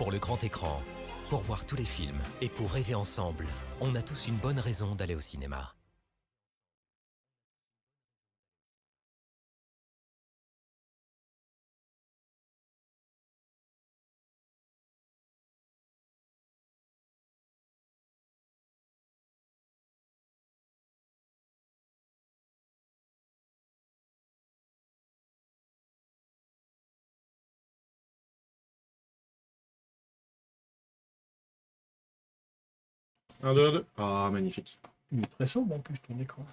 pour le grand écran, pour voir tous les films et pour rêver ensemble, on a tous une bonne raison d'aller au cinéma. Un, deux, un, deux. Ah, magnifique. Il est très sombre en plus ton écran.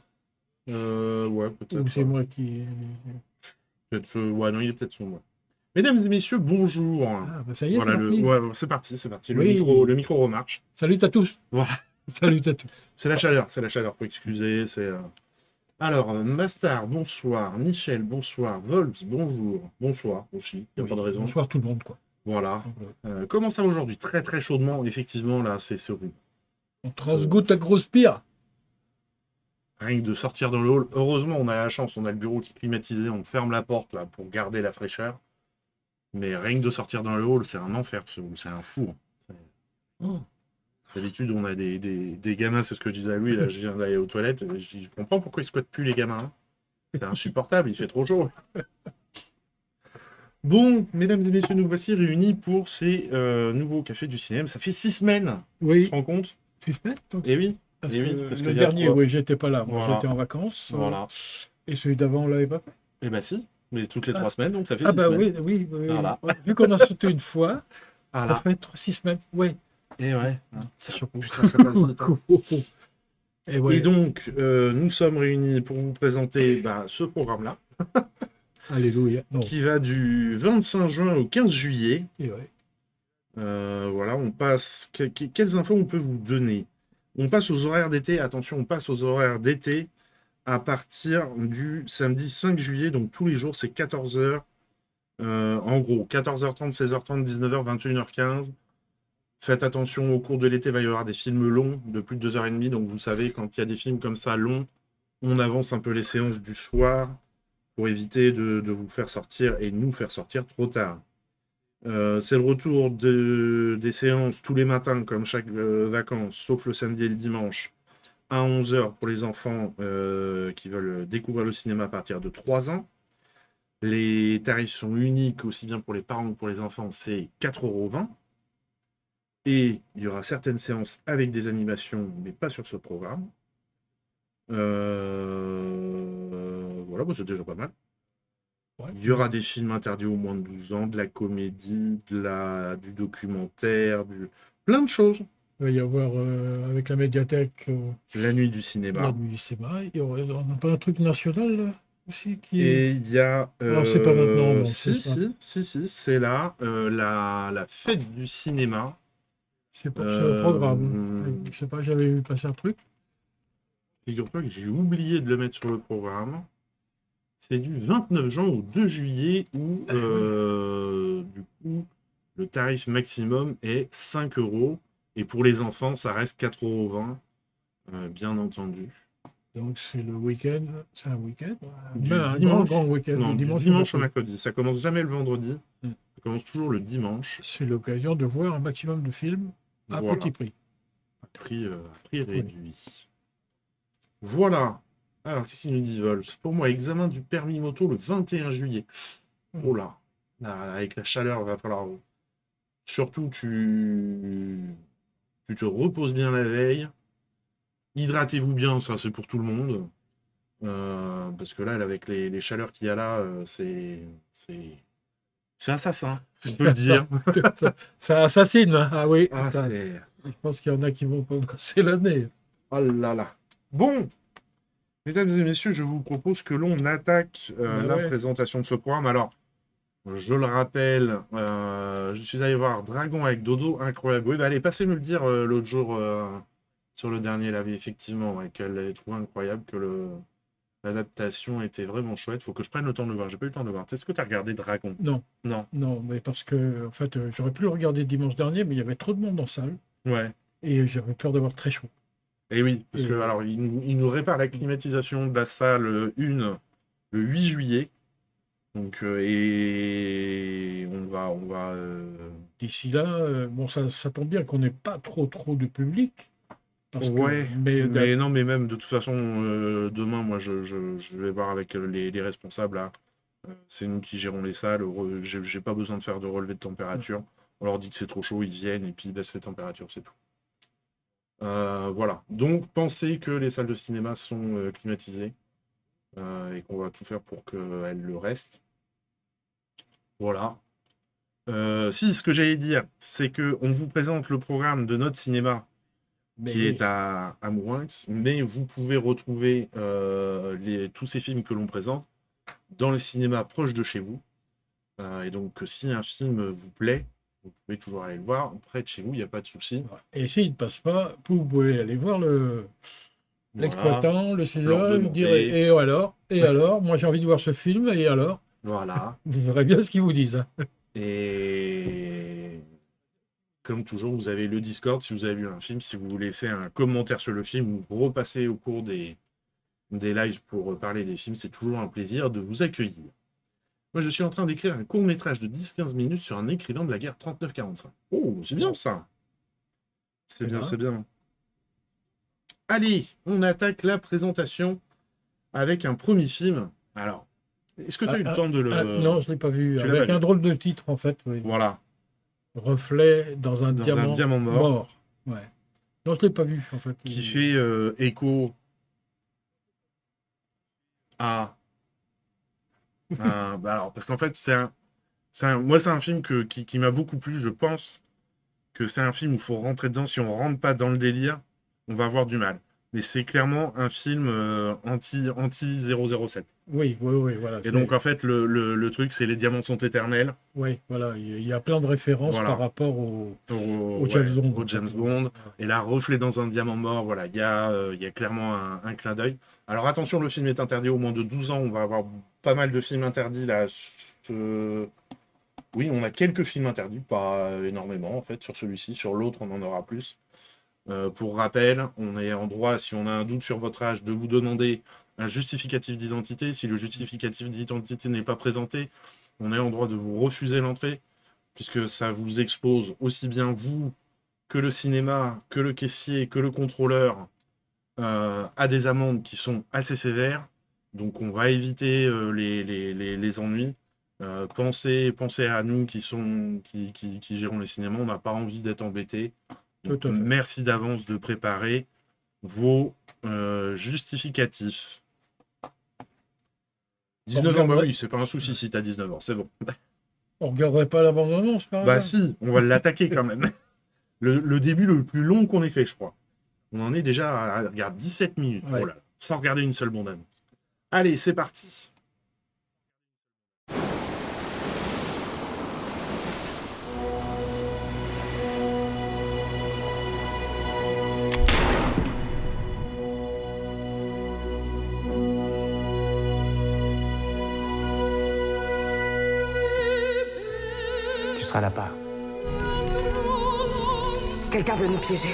Ouais, Ou peut-être. c'est moi qui. Ouais, non, il est peut-être sombre. Mesdames et messieurs, bonjour. Ah, bah ça y est, c'est Voilà, parti. ouais, c'est parti, c'est parti. Oui. Le micro remarche. Salut à tous. Voilà, Salut à tous. c'est la chaleur, faut excuser. Alors, Mastar, bonsoir. Michel, bonsoir. Volps, bonjour. Bonsoir aussi, il n'y a Oui, pas de raison. bonsoir tout le monde, quoi. Voilà. Donc, Comment ça va aujourd'hui? Très très chaudement, effectivement, là, c'est horrible. on transgoute à grosse pire. Rien que de sortir dans le hall. Heureusement, on a la chance, on a le bureau qui est climatisé, on ferme la porte là pour garder la fraîcheur. Mais rien que de sortir dans le hall, c'est un enfer, ce hall, c'est un four. Oh. D'habitude, on a des gamins, c'est ce que je disais à lui, là, je viens d'aller aux toilettes, je comprends pourquoi ils squattent plus les gamins. Hein. C'est insupportable, il fait trop chaud. Bon, mesdames et messieurs, nous voici réunis pour ces nouveaux cafés du cinéma. Ça fait 6 semaines, tu te Oui. rends compte? Suspect, donc. Eh oui. Parce Eh que oui, parce le qu'il y a dernier, 3. oui, j'étais pas là. Moi, Voilà. j'étais en vacances. Voilà. Et celui d'avant, on l'avait pas fait. Eh ben si, mais toutes les 3 semaines, donc ça fait Ah 6 bah semaines. oui. Voilà. Vu qu'on a sauté une fois, Voilà. ça fait 6 semaines. Oui. Et ouais, Putain, ça passe vite. Hein. Et, ouais. Et donc, nous sommes réunis pour vous présenter ce programme-là. Alléluia. Non. Qui va du 25 juin au 15 juillet. Et ouais. Voilà, on passe. Quelles infos on peut vous donner? On passe aux horaires d'été. Attention, on passe aux horaires d'été à partir du samedi 5 juillet. Donc tous les jours, c'est 14h. En gros, 14h30, 16h30, 19h, 21h15. Faites attention, au cours de l'été, il va y avoir des films longs de plus de 2h30. Donc vous savez, quand il y a des films comme ça longs, on avance un peu les séances du soir pour éviter de vous faire sortir et nous faire sortir trop tard. C'est le retour des séances tous les matins, comme chaque vacances, sauf le samedi et le dimanche, à 11h pour les enfants qui veulent découvrir le cinéma à partir de 3 ans. Les tarifs sont uniques, aussi bien pour les parents que pour les enfants, c'est 4,20 €. Et il y aura certaines séances avec des animations, mais pas sur ce programme. Voilà, c'est déjà pas mal. Ouais. Il y aura des films interdits aux moins de 12 ans, de la comédie, du documentaire, plein de choses. Il va y avoir avec la médiathèque La nuit du cinéma. la nuit du cinéma. On n'a pas un truc national là, aussi qui Et il y a. Alors c'est pas maintenant. Donc si, c'est là, la fête du cinéma. c'est le programme. Je sais pas, j'avais vu passer un truc. Figure-toi que j'ai oublié de le mettre sur le programme. C'est du 29 juin au 2 juillet où, du coup, le tarif maximum est 5 €. Et pour les enfants, ça reste 4,20 €, bien entendu. Donc c'est le week-end. C'est un week-end. Un grand week-end. Non, du dimanche au mercredi. Ça commence jamais le vendredi. Ça commence toujours le dimanche. C'est l'occasion de voir un maximum de films à petit prix. Prix réduit. Voilà. Alors, qu'est-ce qu'il nous dit, Vols? Pour moi, examen du permis moto le 21 juillet. Oh là. Là, avec la chaleur, il va falloir. Surtout, tu te reposes bien la veille. Hydratez-vous bien, ça c'est pour tout le monde. Parce que là, avec les chaleurs qu'il y a là, c'est assassin, je peux le dire. Ça assassine, hein. Ah oui. Ah, je pense qu'il y en a qui vont pas passer l'année. Oh là là. Bon, mesdames et messieurs, je vous propose que l'on attaque la présentation de ce programme. Alors, je le rappelle, je suis allé voir Dragon avec Dodo, incroyable. Oui, bah allez, passez me le dire l'autre jour sur le dernier live, effectivement, qu'elle l'avait trouvé incroyable, que l'adaptation était vraiment chouette. Faut que je prenne le temps de le voir. J'ai pas eu le temps de le voir. Est-ce que tu as regardé Dragon? Non. Non. Non, mais parce que, en fait, j'aurais pu le regarder dimanche dernier, mais il y avait trop de monde en salle. Ouais. Et j'avais peur d'avoir très chaud. Et oui, parce que alors il nous répare la climatisation de la salle 1 le 8 juillet. Donc et on va d'ici là, bon, ça tombe bien qu'on n'ait pas trop de public, parce que, Ouais, mais mais non, mais même de toute façon, demain, moi, je vais voir avec les responsables là. C'est nous qui gérons les salles. J'ai pas besoin de faire de relevé de température. On leur dit que c'est trop chaud, ils viennent et puis ils baissent les températures, c'est tout. Voilà. Donc, pensez que les salles de cinéma sont climatisées et qu'on va tout faire pour qu'elles le restent. Voilà. Si, ce que j'allais dire, c'est que on vous présente le programme de notre cinéma mais qui oui, est à Mourinx, mais vous pouvez retrouver tous ces films que l'on présente dans les cinémas proches de chez vous. Et donc, si un film vous plaît, vous pouvez toujours aller le voir près de chez vous, il n'y a pas de souci. et s'il ne passe pas, vous pouvez aller voir Voilà, l'exploitant, le leur cinéma, lui dire, demander. et alors, moi j'ai envie de voir ce film, et alors, Voilà. vous verrez bien ce qu'ils vous disent, hein. Et comme toujours, vous avez le Discord si vous avez vu un film, si vous voulez laisser un commentaire sur le film ou repasser au cours des lives pour parler des films, c'est toujours un plaisir de vous accueillir. Moi, je suis en train d'écrire un court-métrage de 10-15 minutes sur un écrivain de la guerre 39-45. Oh, c'est bien ça. C'est Eh bien, ben, c'est bien. Allez, on attaque la présentation avec un premier film. Alors, est-ce que tu as eu le temps de le... non, je ne l'ai pas vu, Tu l'as pas avec un vu? drôle de titre en fait, oui. Voilà, Reflet dans un dans un diamant diamant mort mort. Ouais. Non, je ne l'ai pas vu en fait. qui fait écho à... bah alors, parce qu'en fait, moi, c'est un film qui m'a beaucoup plu. Je pense que c'est un film où il faut rentrer dedans. Si on rentre pas dans le délire, on va avoir du mal. Mais c'est clairement un film anti 007. Oui, oui, oui, voilà. Et donc, en fait, le truc, c'est les diamants sont éternels. Oui, voilà. Il y a plein de références par Voilà. rapport au Ouais, James Bond, au en James fait. Bond. Voilà. Et là, reflet dans un diamant mort, voilà, il y a clairement un clin d'œil. Alors attention, le film est interdit au moins de 12 ans. On va avoir pas mal de films interdits là. Oui, on a quelques films interdits, pas énormément en fait sur celui-ci. Sur l'autre, on en aura plus. Pour rappel, on est en droit, si on a un doute sur votre âge, de vous demander un justificatif d'identité. Si le justificatif d'identité n'est pas présenté, on est en droit de vous refuser l'entrée, puisque ça vous expose aussi bien vous que le cinéma, que le caissier, que le contrôleur à des amendes qui sont assez sévères. Donc on va éviter les ennuis. Pensez à nous qui gérons les cinémas. On n'a pas envie d'être embêtés. Tout Donc, à fait. merci d'avance de préparer vos justificatifs. On 19 ans, bah regarderait, oui, c'est pas un souci si t'as 19 ans, c'est bon. on regarderait pas la bande-annonce par Bah hasard? si, on va l'attaquer quand même. Le début le plus long qu'on ait fait, je crois. On en est déjà à regarde, 17 minutes. Oh Ouais. là là, sans regarder une seule bande-annonce. Allez, c'est parti. Tu seras là-bas. Quelqu'un veut nous piéger.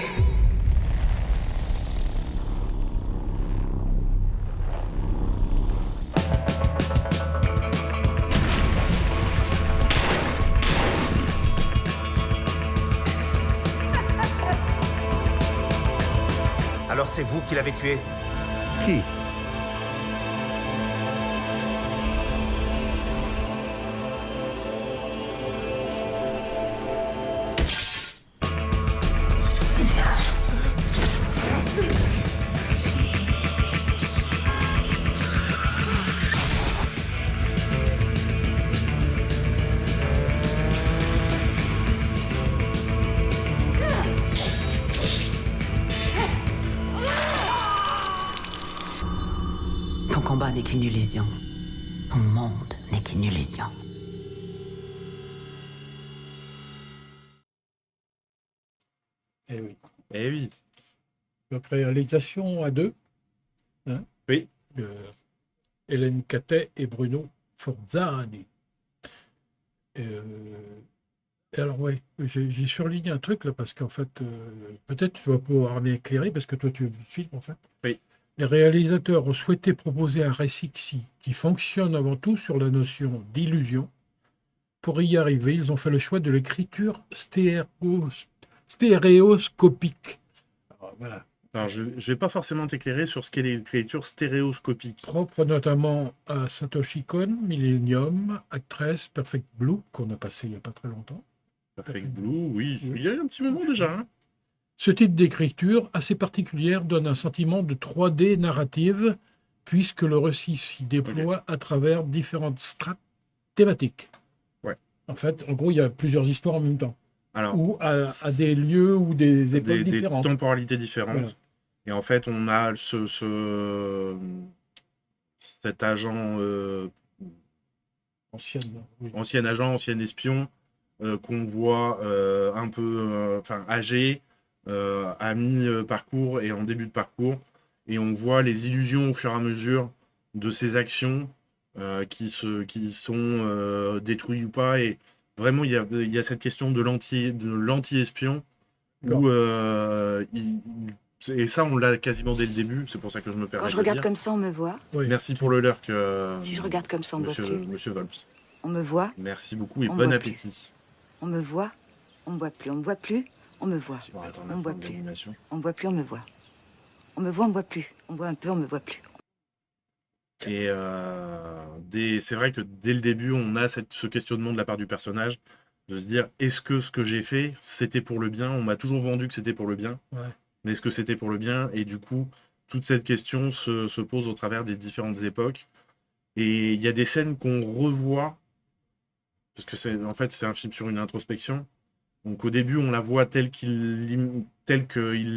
Alors c'est vous qui l'avez tué? Qui? Ton combat n'est qu'une illusion. Ton monde n'est qu'une illusion. Eh oui. Eh oui. Donc réalisation à deux, hein, Oui. de Hélène Catet et Bruno Forzani. Et alors ouais, j'ai surligné un truc là parce qu'en fait, peut-être tu vas pouvoir m'éclairer parce que toi tu as vu le film en fait. Oui. Les réalisateurs ont souhaité proposer un récit qui fonctionne avant tout sur la notion d'illusion, pour y arriver, ils ont fait le choix de l'écriture stéréoscopique. Alors, voilà. Alors, je ne vais pas forcément t'éclairer sur ce qu'est l'écriture stéréoscopique. Propre notamment à Satoshi Kon, Millennium, Actress, Perfect Blue, qu'on a passé il n'y a pas très longtemps. Perfect Blue, oui, Oui. il y a un petit moment déjà. Hein. Ce type d'écriture assez particulière donne un sentiment de 3D narrative, puisque le récit s'y déploie à travers différentes strates thématiques. Ouais. En fait, en gros, il y a plusieurs histoires en même temps, Alors, ou à des lieux ou des époques des différentes. temporalités différentes. Voilà. Et en fait, on a cet agent, Ancienne, oui. ancien agent, ancien espion, qu'on voit un peu âgé, à mi-parcours et en début de parcours. Et on voit les illusions au fur et à mesure de ses actions qui sont détruites ou pas. Et vraiment, il y a cette question de l'anti-espion où et ça, on l'a quasiment dès le début. C'est pour ça que je me permets Quand je de le regarde dire. comme ça, on me voit. Oui. Merci pour le lurk, Si je regarde comme ça, on me voit plus. monsieur Volps. On me voit, Merci beaucoup et On bon voit appétit. on me voit, on me voit plus. On me voit plus, on me voit. Bon, attends, On me voit fin de plus. l'animation. On me voit plus, on me voit. On me voit, on me voit plus. On me voit un peu, on me voit plus. Et c'est vrai que dès le début, on a ce questionnement de la part du personnage de se dire est-ce que ce que j'ai fait, c'était pour le bien? On m'a toujours vendu que c'était pour le bien, Ouais. mais est-ce que c'était pour le bien? Et du coup, toute cette question se pose au travers des différentes époques. Et il y a des scènes qu'on revoit, parce que en fait, c'est un film sur une introspection. Donc au début, on la voit telle qu'il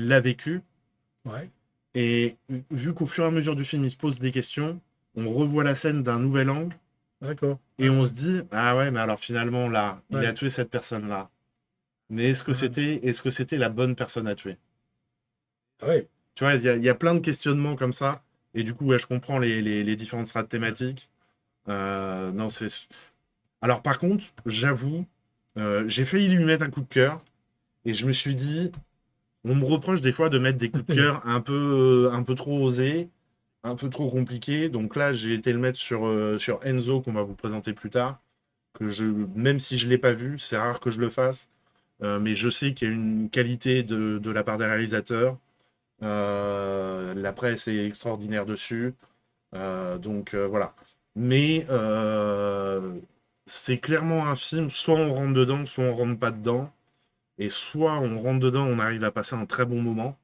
l'a vécu. Ouais. Et vu qu'au fur et à mesure du film, il se pose des questions, on revoit la scène d'un nouvel angle. D'accord. Et on se dit, ah ouais, mais alors finalement, là, il Ouais. a tué cette personne-là. Mais est-ce que Ouais. c'était la bonne personne à tuer? Ouais. Tu vois, il y a plein de questionnements comme ça. Et du coup, ouais, je comprends les différentes strates thématiques. Non, c'est... Alors par contre, j'avoue, j'ai failli lui mettre un coup de cœur. Et je me suis dit, on me reproche des fois de mettre des coups de cœur un peu trop osés, un peu trop compliqués. Donc là, j'ai été le mettre sur Enzo, qu'on va vous présenter plus tard. Même si je ne l'ai pas vu, c'est rare que je le fasse. Mais je sais qu'il y a une qualité de la part des réalisateurs. La presse est extraordinaire dessus. Donc voilà. Mais c'est clairement un film, soit on rentre dedans, soit on rentre pas dedans. Et soit on rentre dedans, on arrive à passer un très bon moment.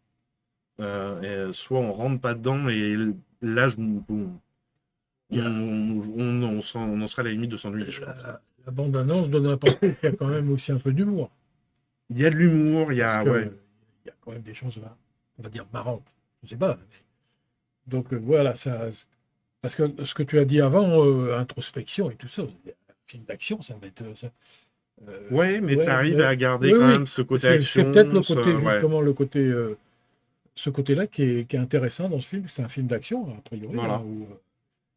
Soit on rentre pas dedans et là, Il y a- on en sera à la limite de s'ennuyer, je pense. la bande-annonce donne à penser qu'il y a quand même aussi un peu d'humour. Il y a de l'humour, il y a... Parce que Ouais. il y a quand même des choses, on va dire, marrantes. Je sais pas. Donc voilà, ça, parce que ce que tu as dit avant, introspection et tout ça, un film d'action, ça va être. Ouais, mais Ouais, t'arrives mais- à garder oui, quand oui. même ce côté C'est action. peut-être le côté, ouais. justement, ce côté-là qui est intéressant dans ce film. C'est un film d'action, a priori, Voilà. hein, où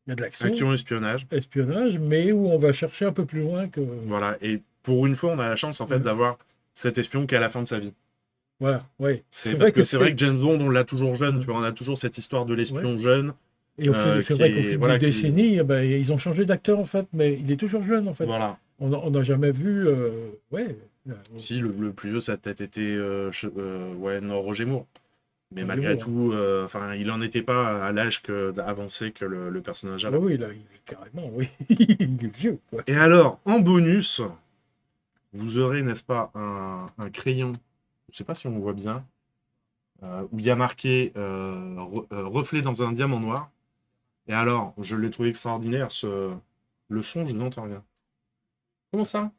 il y a de l'action, Action, espionnage. espionnage, mais où on va chercher un peu plus loin que. Voilà. Et pour une fois, on a la chance, en fait, Ouais. d'avoir cet espion qui est à la fin de sa vie. Voilà, oui. C'est parce que c'est vrai que James Bond, on l'a toujours jeune, Ouais. tu vois, on a toujours cette histoire de l'espion Ouais. jeune. Et c'est vrai qu'au fil voilà, des décennies, eh ben, ils ont changé d'acteur, en fait, mais il est toujours jeune, en fait. Voilà. On n'a jamais vu. Ouais. Si, le plus vieux, ça a peut-être été non, Roger Moore. Mais Roger malgré Moore, tout, il n'en était pas à l'âge avancé que le personnage a. Ah oui, là, il est carrément, oui. Il est vieux, quoi. Et alors, en bonus, vous aurez, n'est-ce pas, un crayon, je ne sais pas si on voit bien, où il y a marqué reflet dans un diamant noir. Et alors, je l'ai trouvé extraordinaire, le son, je n'entends rien. Comment ça?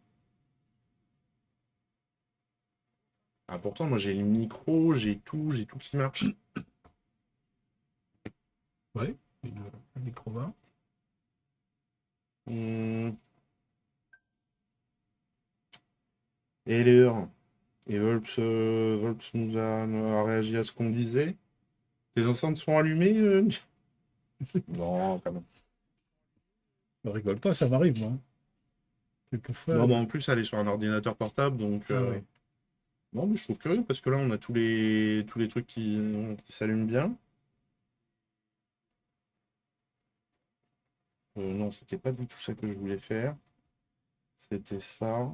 Ah, pourtant, moi j'ai le micro, j'ai tout qui marche. Oui, un micro bas. Hmm. Et l'heure. Et Volps a réagi à ce qu'on disait. Les enceintes sont allumées Non, quand même. Ne rigole pas, ça m'arrive, moi. Quelquefois. Non, en plus, elle est sur un ordinateur portable, donc... Ah ouais. Non, mais je trouve curieux, parce que là, on a tous les trucs qui s'allument bien. Non, c'était pas du tout ça que je voulais faire. C'était ça.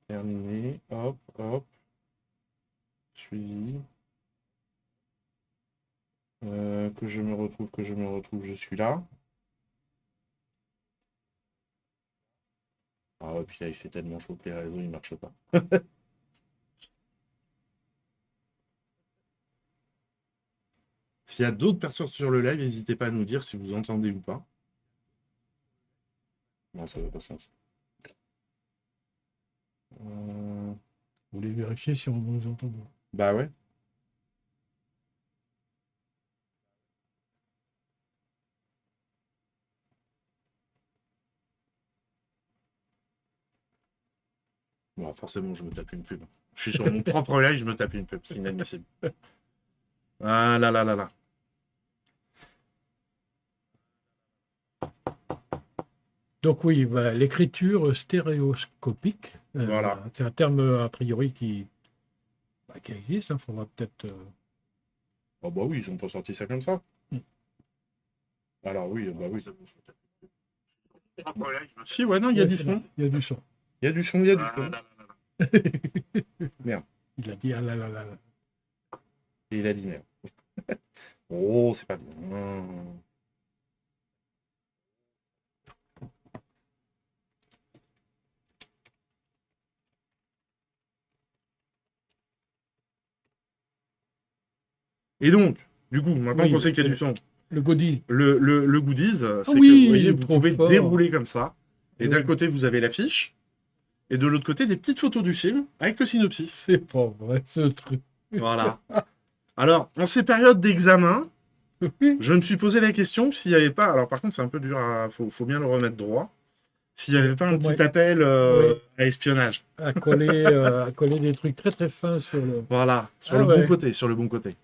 Terminé. Hop, hop. Suivi. Que je me retrouve, je suis là. Ah ouais, puis là, il fait tellement chaud que les réseaux, ils marchent pas. S'il y a d'autres personnes sur le live, n'hésitez pas à nous dire si vous entendez ou pas. Non, ça va pas sens. Vous voulez vérifier si on nous entend bien? Bah ouais. Bon, forcément, je me tape une pub. Je suis sur mon propre live, je me tape une pub. C'est inadmissible. Ah là là là là. Donc oui, bah, l'écriture stéréoscopique, Voilà. c'est un terme a priori qui existe. Il faudra peut-être... Oh bah oui, ils ont pas sorti ça comme ça. Mm. Alors oui, bah oui. Si, ouais, non, il y a du son. Il y a du son. Il y a du son, il y a du son. Merde. Il a dit ah là là là là. Et il a dit merde. Oh, c'est pas bien. Et donc, du coup, maintenant Oui, qu'on sait qu'il y a du son, Le goodie. le goodies, c'est Oui, que vous voyez, il est vous trop pouvez fort. dérouler comme ça. Et Oui. d'un côté, vous avez l'affiche. Et de l'autre côté, des petites photos du film avec le synopsis. C'est pas vrai ce truc. Voilà. Alors, en ces périodes d'examen, Oui. je me suis posé la question s'il n'y avait pas. Alors, par contre, c'est un peu dur à. Faut bien le remettre droit. S'il n'y avait pas un Ouais. petit appel Oui. à espionnage. À coller des trucs très très fins sur le. Voilà. Sur Ah le ouais. bon côté. Sur le bon côté.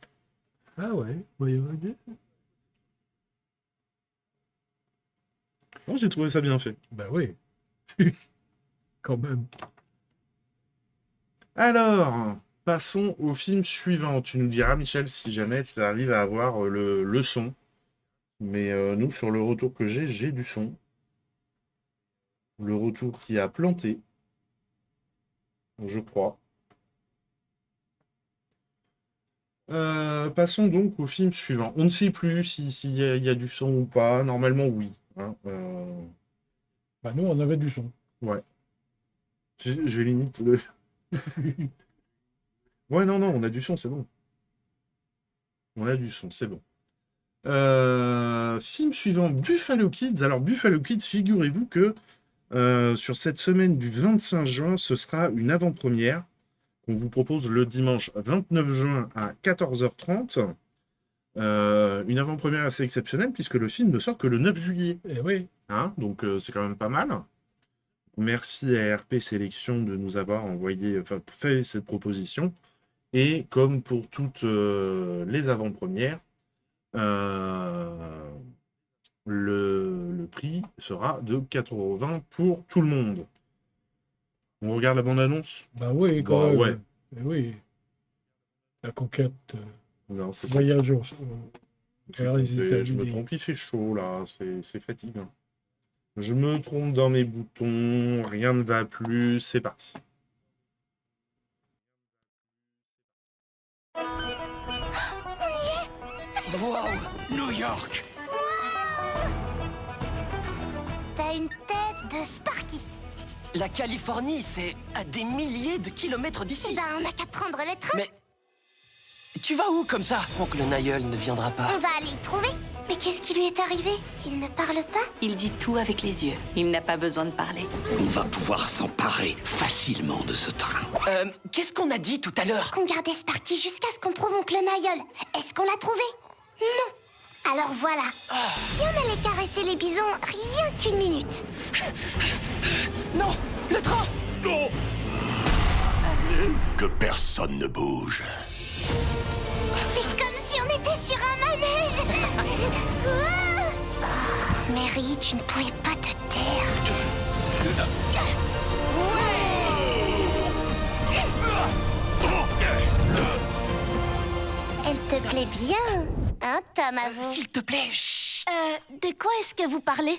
Ah ouais. Oui, oui. Moi, j'ai trouvé ça bien fait. Ben oui. Quand même. Alors, passons au film suivant. Tu nous diras, Michel, si jamais tu arrives à avoir le son. Mais nous, sur le retour que j'ai du son. Le retour qui a planté. Je crois. Passons donc au film suivant. On ne sait plus s'il y a du son ou pas. Normalement, oui. Hein, Bah nous, on avait du son. ouais. Je limite le. Ouais, non, on a du son, c'est bon. On a du son, c'est bon. Film suivant, Buffalo Kids. Alors, Buffalo Kids, figurez-vous que sur cette semaine du 25 juin, ce sera une avant-première qu'on vous propose le dimanche 29 juin à 14h30. Une avant-première assez exceptionnelle puisque le film ne sort que le 9 juillet. Eh oui. Hein, donc c'est quand même pas mal. Merci à RP Sélection de nous avoir fait cette proposition. Et comme pour toutes les avant-premières, le prix sera de 4,20 € pour tout le monde. On regarde la bande-annonce? Bah oui, quand Bah même. ouais. Eh oui. La conquête, Non, c'est voyage je vers les me États-Unis. trompe, il fait chaud là, c'est fatigant. Je me trompe dans mes boutons, rien ne va plus, c'est parti. Wow, New York. T'as une tête de Sparky. La Californie, c'est à des milliers de kilomètres Eh d'ici. ben, on n'a qu'à prendre le train. Mais tu vas où comme ça? Oncle Naïeul ne viendra pas. On va aller le trouver. Mais qu'est-ce qui lui est arrivé? Il ne parle pas? Il dit tout avec les yeux. Il n'a pas besoin de parler. On va pouvoir s'emparer facilement de ce train. Qu'est-ce qu'on a dit tout à l'heure? Qu'on gardait Sparky jusqu'à ce qu'on trouve Oncle Naïeul. Est-ce qu'on l'a trouvé? Non. Alors voilà. Si on allait caresser les bisons rien qu'une minute. Non, le train! Non! Que personne ne bouge. C'est comme si on était sur un manège. Oh, Mary, tu ne pouvais pas te taire. Elle te plaît bien, hein, Tom, avoue. S'il te plaît, chut. De quoi est-ce que vous parlez?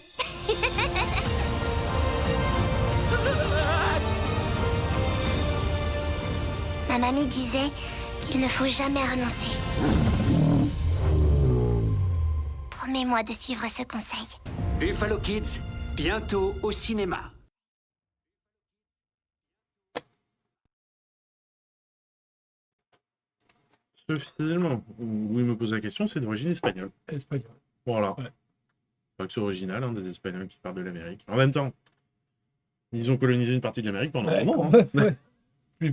Ma mamie disait qu'il ne faut jamais renoncer. Promets-moi de suivre ce conseil. Buffalo Kids, bientôt au cinéma. Ce film, où il me pose la question, c'est d'origine espagnole. Espagnol. Voilà. Ouais. Pas que c'est original, hein, des Espagnols qui partent de l'Amérique. En même temps, ils ont colonisé une partie de l'Amérique pendant un Ouais, moment. quand Hein. même, ouais.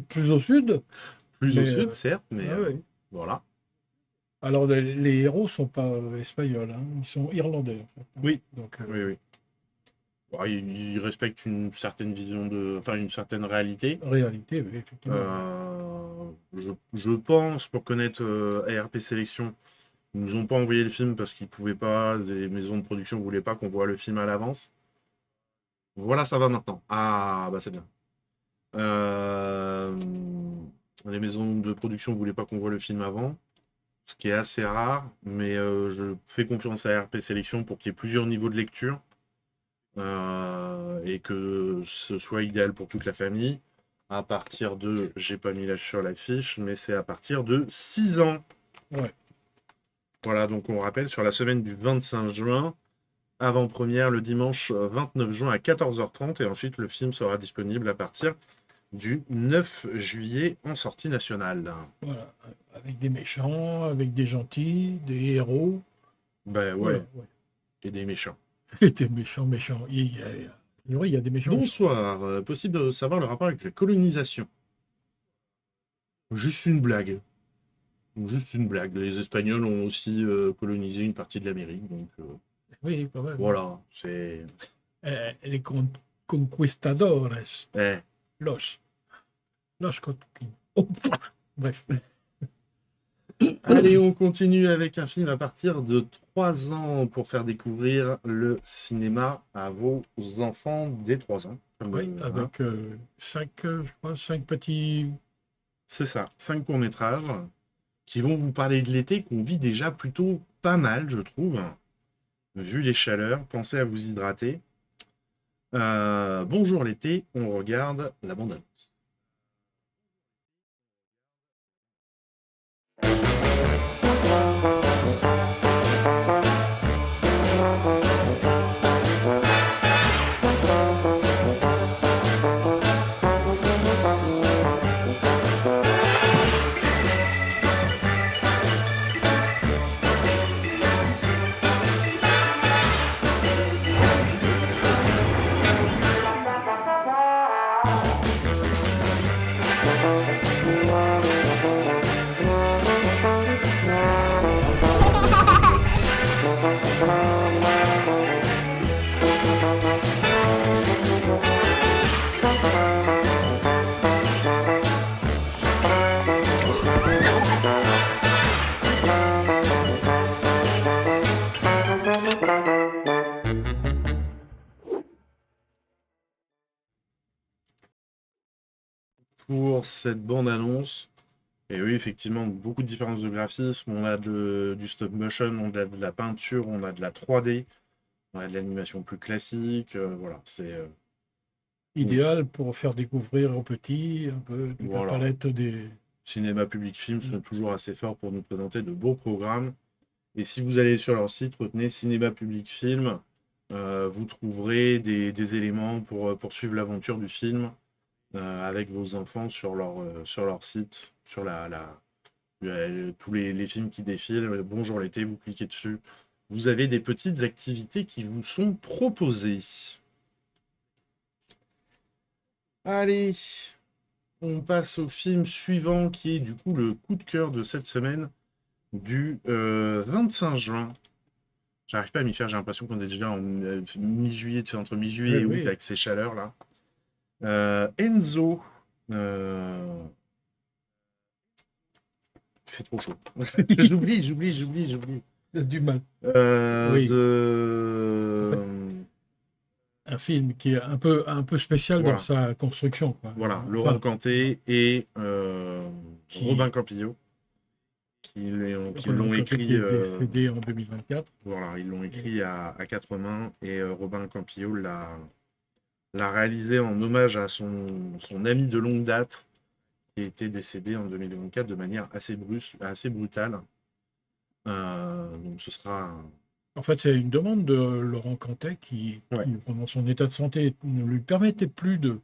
Plus au sud. Plus au Mais, sud, certes, mais ah ouais. voilà. Alors, les héros sont pas espagnols, hein. Ils sont irlandais, en fait. Oui. Donc, Oui, oui. Bon, ils respectent une certaine vision enfin une certaine réalité. réalité, oui, effectivement. Je pense, pour connaître ARP Sélection, ils nous ont pas envoyé le film parce qu'ils pouvaient pas, les maisons de production voulaient pas qu'on voit le film à l'avance. Voilà, ça va maintenant. Ah, bah c'est bien. Les maisons de production voulaient pas qu'on voit le film avant, ce qui est assez rare, mais je fais confiance à ARP Sélection pour qu'il y ait plusieurs niveaux de lecture. Et que ce soit idéal pour toute la famille. À partir de, j'ai pas mis l'âge sur la fiche, mais c'est à partir de 6 ans. Ouais. Voilà, donc on rappelle, sur la semaine du 25 juin, avant-première le dimanche 29 juin à 14h30, et ensuite le film sera disponible à partir du 9 juillet en sortie nationale. Voilà. Avec des méchants, avec des gentils, des héros. Ben ouais, Voilà, ouais. et des méchants. Et des méchants. Il y a des méchants. Bonsoir, possible de savoir le rapport avec la colonisation? Juste une blague. Juste une blague. Les Espagnols ont aussi colonisé une partie de l'Amérique, donc Oui, quand même. voilà, c'est... Les conquistadores. Eh, Los oh, bref. allez, on continue avec un film à partir de 3 ans pour faire découvrir le cinéma à vos enfants dès 3 ans. Oui, Voilà. avec 5 petits... C'est ça, 5 courts-métrages qui vont vous parler de l'été qu'on vit déjà plutôt pas mal, je trouve. Vu les chaleurs, pensez à vous hydrater. Bonjour l'été, on regarde la bande-annonce. Pour cette bande-annonce, et oui, effectivement, beaucoup de différences de graphisme. On a du stop motion, on a de la peinture, on a de la 3D, on a de l'animation plus classique. Voilà, c'est idéal pour faire découvrir aux petits un peu toute Voilà. la palette des... Cinéma Public Film sont toujours assez forts pour nous présenter de beaux programmes. Et si vous allez sur leur site, retenez Cinéma Public Film, vous trouverez des éléments pour suivre l'aventure du film avec vos enfants sur leur site, sur tous les films qui défilent. Bonjour l'été, vous cliquez dessus. Vous avez des petites activités qui vous sont proposées. Allez, on passe au film suivant qui est du coup le coup de cœur de cette semaine du 25 juin. J'arrive pas à m'y faire, j'ai l'impression qu'on est déjà en mi-juillet, entre mi-juillet et août avec ces chaleurs là. Enzo. Il fait trop chaud. J'oublie. Du mal. Oui. Un film qui est un peu spécial dans sa construction, quoi. Voilà, Laurent Canté et Robin Campillo qui l'ont écrit décédé en 2024. Voilà, ils l'ont écrit à 4 mains et Robin Campillo l'a réalisé en hommage à son ami de longue date, qui a été décédé en 2024 de manière assez brutale. Donc ce sera... En fait, c'est une demande de Laurent Cantet qui, pendant son état de santé, ne lui permettait plus de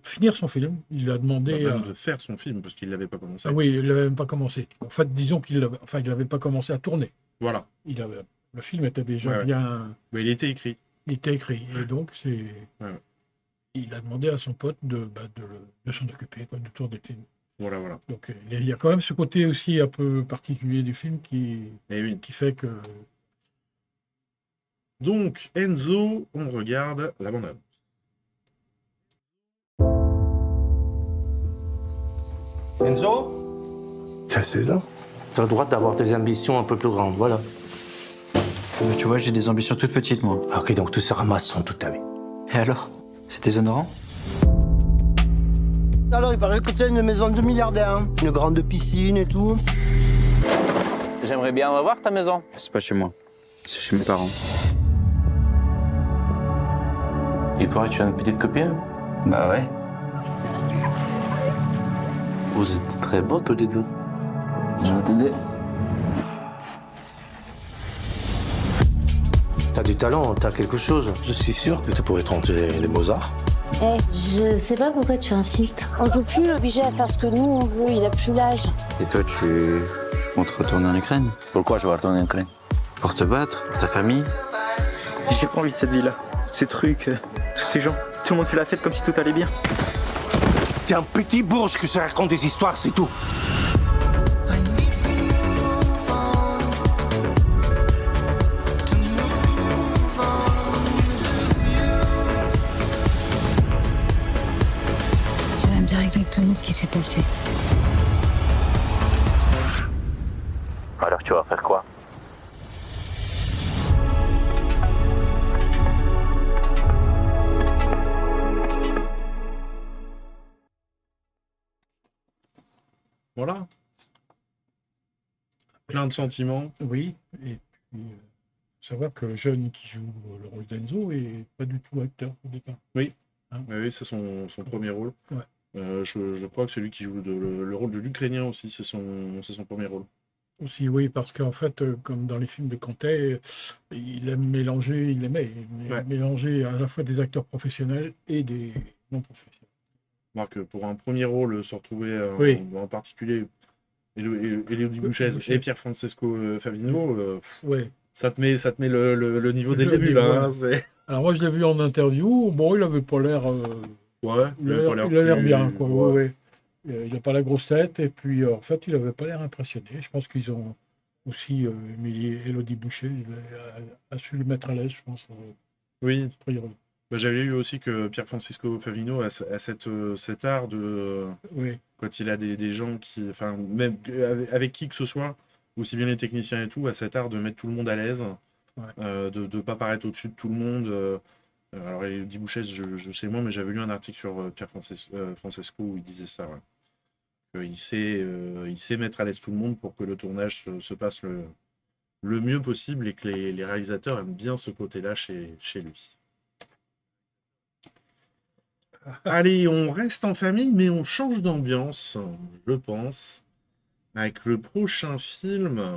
finir son film. Il a demandé même de faire son film, parce qu'il ne l'avait pas commencé. Ah oui, il n'avait même pas commencé. En fait, disons qu'il n'avait pas commencé à tourner. Voilà. Le film était déjà bien... Mais il était écrit. Il était écrit. Et donc, il a demandé à son pote de s'en occuper, de tourner le film. Voilà. Donc, il y a quand même ce côté aussi un peu particulier du film qui fait que... Donc, Enzo, on regarde la bande-annonce. Enzo, t'as 16 ans. T'as le droit d'avoir des ambitions un peu plus grandes, voilà. Mais tu vois, j'ai des ambitions toutes petites, moi. Ah, ok, donc tu seras maçon toute ta vie. Et alors? C'est déshonorant? Alors, il paraît que t'as une maison de milliardaire, hein. Une grande piscine et tout. J'aimerais bien revoir ta maison. C'est pas chez moi. C'est chez mes parents. Il paraît que tu as une petite copine. Bah ouais. Vous êtes très beaux tous les deux. Je vais t'aider. T'as du talent, t'as quelque chose. Je suis sûr que tu pourrais tenter les beaux-arts. Je sais pas pourquoi tu insistes. On peut plus l'obliger à faire ce que nous on veut, il a plus l'âge. Et toi, tu comptes retourner en Ukraine? Pourquoi je vais retourner en Ukraine? Pour te battre, pour ta famille? J'ai pas envie de cette vie-là. Ces trucs, tous ces gens. Tout le monde fait la fête comme si tout allait bien. T'es un petit bourge que se raconte des histoires, c'est tout. Tu vas me dire exactement ce qui s'est passé. Alors tu vas faire quoi? Voilà. Plein de sentiments. Oui, et puis savoir que le jeune qui joue le rôle d'Enzo est pas du tout acteur au départ. Oui, hein? Oui, c'est son premier rôle. Ouais. Je crois que celui qui joue le rôle de l'Ukrainien aussi, c'est son premier rôle. Aussi, oui, parce qu'en fait, comme dans les films de Cantet, il aimait mélanger à la fois des acteurs professionnels et des non professionnels. Que pour un premier rôle, se retrouver en particulier Élodie Bouchez et Pier Francesco Favino, ça te met le niveau dès le début. Là, hein, alors moi, je l'ai vu en interview. Bon, il avait pas l'air... il a l'air bien, quoi. Ouais. Il n'a pas la grosse tête. Et puis, en fait, il n'avait pas l'air impressionné. Je pense qu'ils ont aussi mis Élodie Bouchez. Il a su le mettre à l'aise, je pense. Oui. J'avais lu aussi que Pier Francesco Favino a cet art de... Quand il a des gens qui... Enfin, même avec qui que ce soit, aussi bien les techniciens et tout, a cet art de mettre tout le monde à l'aise, de ne pas paraître au-dessus de tout le monde. Alors, Élodie Bouchez, je sais moins, mais j'avais lu un article sur Pier Francesco où il disait ça. Il sait mettre à l'aise tout le monde pour que le tournage se passe le mieux possible et que les réalisateurs aiment bien ce côté-là chez lui. Allez, on reste en famille, mais on change d'ambiance, je pense, avec le prochain film,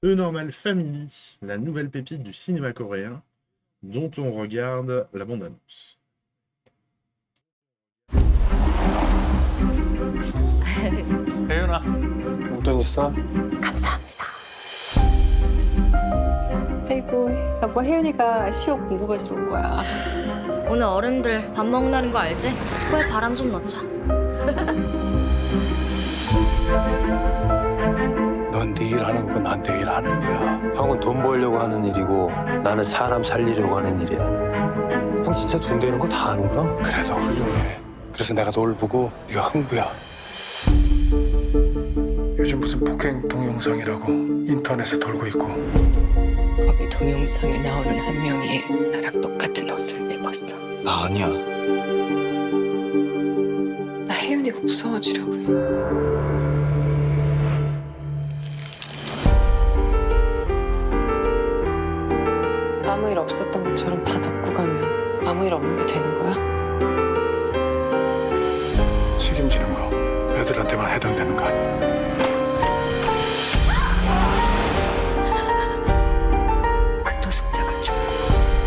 Normal Family, la nouvelle pépite du cinéma coréen, dont on regarde la bande-annonce. 혜윤아, 용돈 있어? 감사합니다. 아이고, 여보 혜윤이가 시험 공부가 싫은 거야. 오늘 어른들 밥 먹는다는 거 알지? 코에 바람 좀 넣자. 넌 네 일 하는 거고 난 내 일 하는 거야. 형은 돈 벌려고 하는 일이고 나는 사람 살리려고 하는 일이야. 형 진짜 돈 되는 거 다 아는구나? 그래도 훌륭해. 그래서 내가 널 보고 네가 흥부야. 요즘 무슨 폭행 동영상이라고 인터넷에 돌고 있고. 거기 동영상에 나오는 한 명이 나랑 똑같은 옷을 입었어. 나 아니야. 나 혜윤이가 무서워지려고 해. 아무 일 없었던 것처럼 다 덮고 가면 아무 일 없는 게 되는 거야? 책임 애들한테만 해당되는 거 아니야? 그 노숙자가 죽고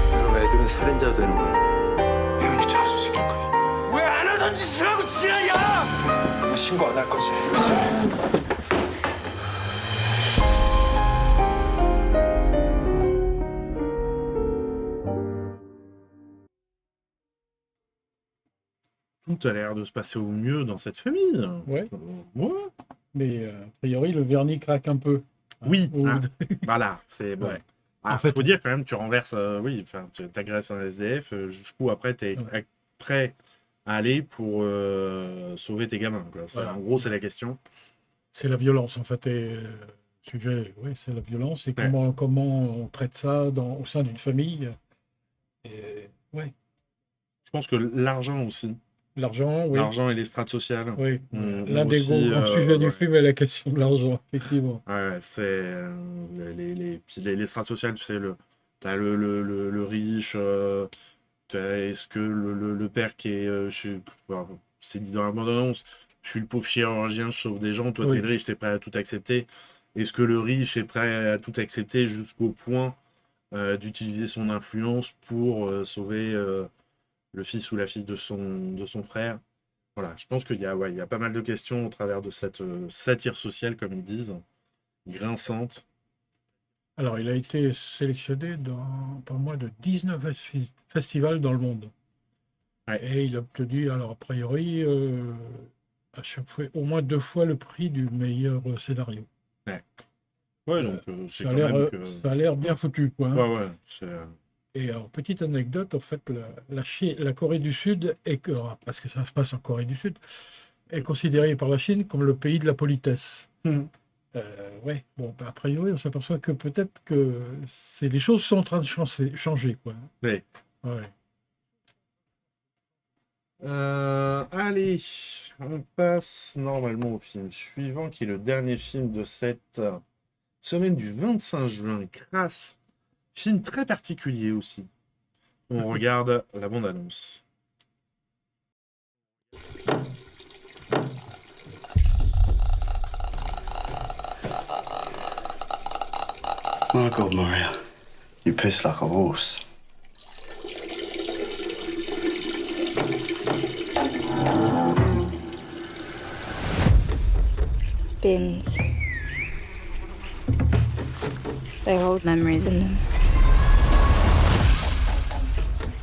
그럼 애들은 살인자 되는 거야. 혜은이 자수시킬 거야. 왜 안 하던 짓을 하고 지랄이야! 너 신고 안 할 거지, 그치? Tout a l'air de se passer au mieux dans cette famille. Ouais. Ouais. Mais a priori, le vernis craque un peu. Oui, Ou- voilà, c'est bon. Ouais. Ah, En fait, faut dire quand même, tu renverses, oui, enfin, tu agresses un SDF, jusqu'où après tu es prêt à aller pour sauver tes gamins, quoi. Voilà. En gros, c'est la question. C'est la violence, en fait. Et le sujet, oui, c'est la violence. Et comment on traite ça au sein d'une famille. Et, ouais. Je pense que l'argent aussi. L'argent, oui. L'argent et les strates sociales. Oui. ont L'un des aussi, gros sujets du ouais. film est la question de l'argent, effectivement. Ouais, c'est puis les strates sociales, tu sais, t'as le riche, est-ce que le père qui est, c'est dit dans la bande-annonce, je suis le pauvre chirurgien, je sauve des gens, toi Oui. t'es le riche, t'es prêt à tout accepter. Est-ce que le riche est prêt à tout accepter jusqu'au point d'utiliser son influence pour sauver le fils ou la fille de son frère? Voilà, je pense qu'il y a pas mal de questions au travers de cette satire sociale, comme ils disent, grinçante. Alors, il a été sélectionné dans pas moins de 19 festivals dans le monde. Ouais. Et il a obtenu, alors a priori, à chaque fois, au moins 2 fois le prix du meilleur scénario. Ouais, donc c'est Ça a quand l'air, même que... ça a l'air bien foutu, quoi. Hein. Ouais, c'est... Et alors, petite anecdote, en fait, la Corée du Sud, parce que ça se passe en Corée du Sud, est considérée par la Chine comme le pays de la politesse. Ouais, bon, a priori, on s'aperçoit que peut-être que les choses sont en train de changer, quoi. Ouais. Ouais. Allez, on passe normalement au film suivant, qui est le dernier film de cette semaine du 25 juin, Crasse. Film très particulier aussi. On regarde la bande-annonce. My God, Maria. You piss like a horse. Bins. They hold memories in them.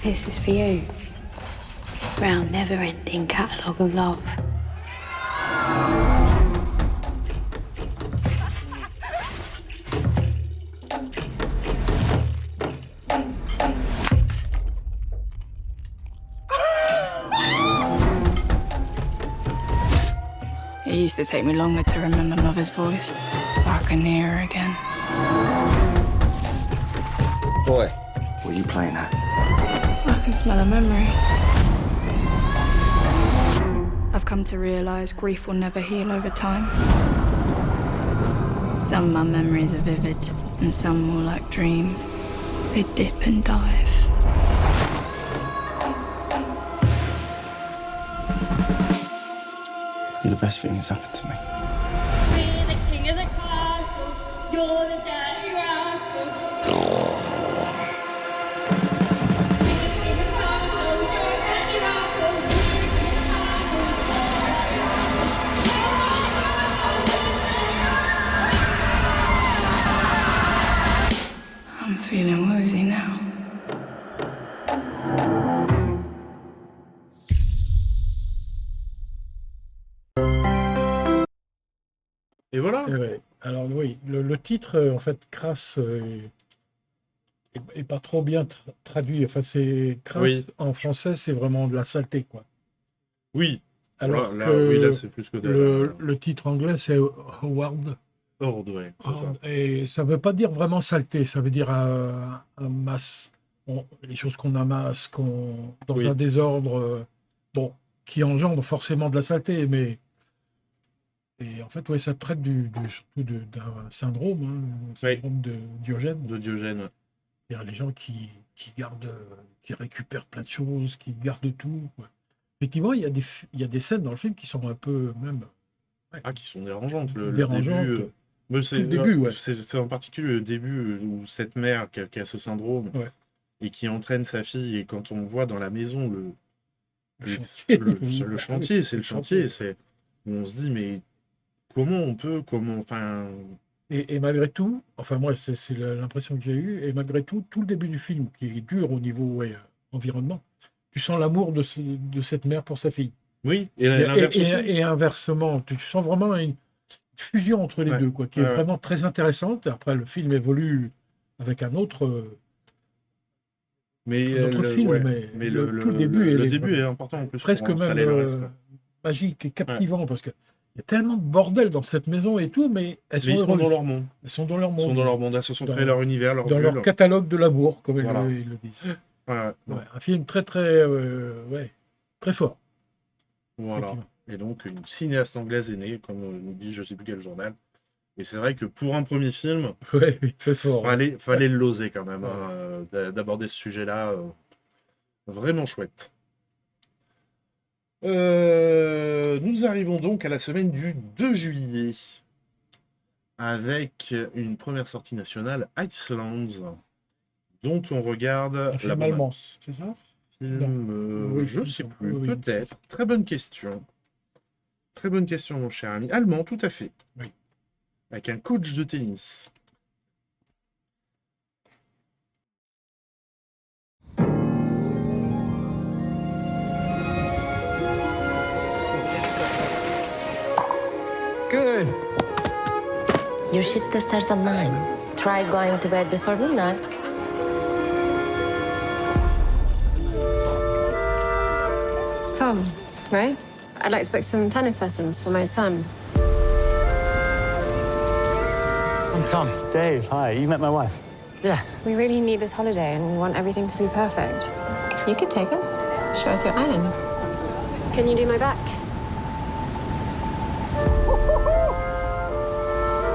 This is for you. Round never-ending catalogue of love. It used to take me longer to remember Mother's voice, but I can hear her again. Boy, what are you playing at? I can smell a memory. I've come to realise grief will never heal over time. Some of my memories are vivid, and some more like dreams. They dip and dive. You're the best thing that's happened to me. We're the king of the castle. You're the dirty rascal. I'm feeling woozy now. Et voilà. Ouais. Alors oui, le titre, en fait, Crasse, est pas trop bien traduit. Enfin, c'est Crasse, Oui. en français, c'est vraiment de la saleté, quoi. Oui. Alors Là, que oui, là, c'est plus que le titre anglais, c'est Horde. Horde, ouais, c'est ça. Et ça veut pas dire vraiment saleté, ça veut dire un masse. Les choses qu'on amasse, dans Oui. un désordre, bon, qui engendre forcément de la saleté, mais... Et en fait, ouais, ça traite surtout d'un syndrome, hein, syndrome de Diogène. De Diogène, ouais. C'est-à-dire les gens qui gardent, qui récupèrent plein de choses, qui gardent tout, quoi. Effectivement, il y a des scènes dans le film qui sont un peu même Ah, qui sont dérangeantes. Le Dérangeantes. début, mais Tout le début, ouais. c'est en particulier le début où cette mère qui a ce syndrome Ouais. et qui entraîne sa fille, et quand on voit dans la maison Le chantier. le chantier, c'est le chantier, c'est où on se dit, mais enfin, Et malgré tout, enfin moi c'est l'impression que j'ai eue, et malgré tout, tout le début du film, qui est dur au niveau environnement, tu sens l'amour de cette mère pour sa fille. oui, et l'inverse aussi. Et inversement, tu sens vraiment une fusion entre les deux, quoi, qui est vraiment très intéressante. Après, le film évolue avec un autre film, mais tout le début, le début est important en plus. Presque pour installer même le reste, quoi. magique et captivant, parce que il y a tellement de bordel dans cette maison et tout, mais elles sont Mais ils sont heureuses. dans leur monde. Elles sont dans leur Ils monde. sont dans leur monde, elles se sont Dans- créé leur univers, leur Dans bulle. leur catalogue de l'amour, comme Voilà. ils le disent. Ouais, non. Ouais, un film très, très, très fort. Voilà. Effectivement. Et donc, une cinéaste anglaise est née, comme nous dit je sais plus quel journal. Et c'est vrai que pour un premier film, Ouais, il fait fort. fallait l'oser quand même, hein, d'aborder ce sujet-là. Vraiment chouette. Nous arrivons donc à la semaine du 2 juillet avec une première sortie nationale, Icelands, dont on regarde Un film la allemand, c'est ça? Oui, je il me sais semble. plus, Oui, il me peut-être. Très bonne question. Très bonne question, mon cher ami. Allemand, tout à fait. Oui. Avec un coach de tennis. Good. Your shift starts at 9. Try going to bed before midnight. Tom, right? I'd like to book some tennis lessons for my son. I'm Tom. Dave, hi. You met my wife? Yeah. We really need this holiday and we want everything to be perfect. You could take us. Show us your island. Can you do my back?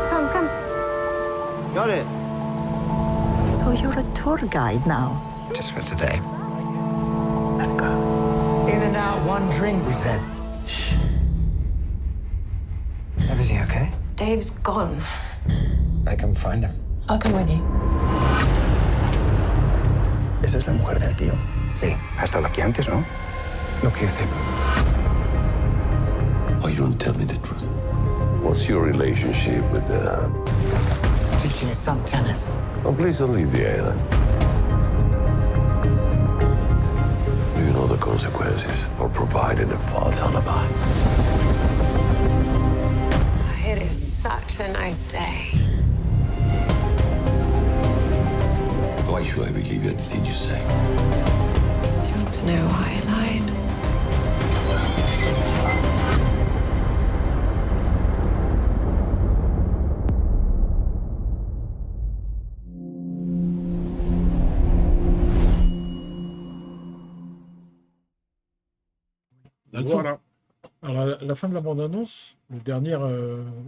Tom, come. Got it. So you're a tour guide now? Just for today. Let's go. In and out, one drink, we said. Shh. Everything okay? Dave's gone. I can find him. I'll come with you. ¿Esa es la mujer del tío? Sí. Ha estado aquí antes, ¿no? No quiero decirlo. Why you don't tell me the truth? What's your relationship with Teaching his son tennis. Oh, please don't leave the island. Do you know the consequences for providing a false alibi? It is such a nice day. Why should I believe anything you say? Do you want to know why I lied? Voilà. Alors, la fin de la bande-annonce, la dernière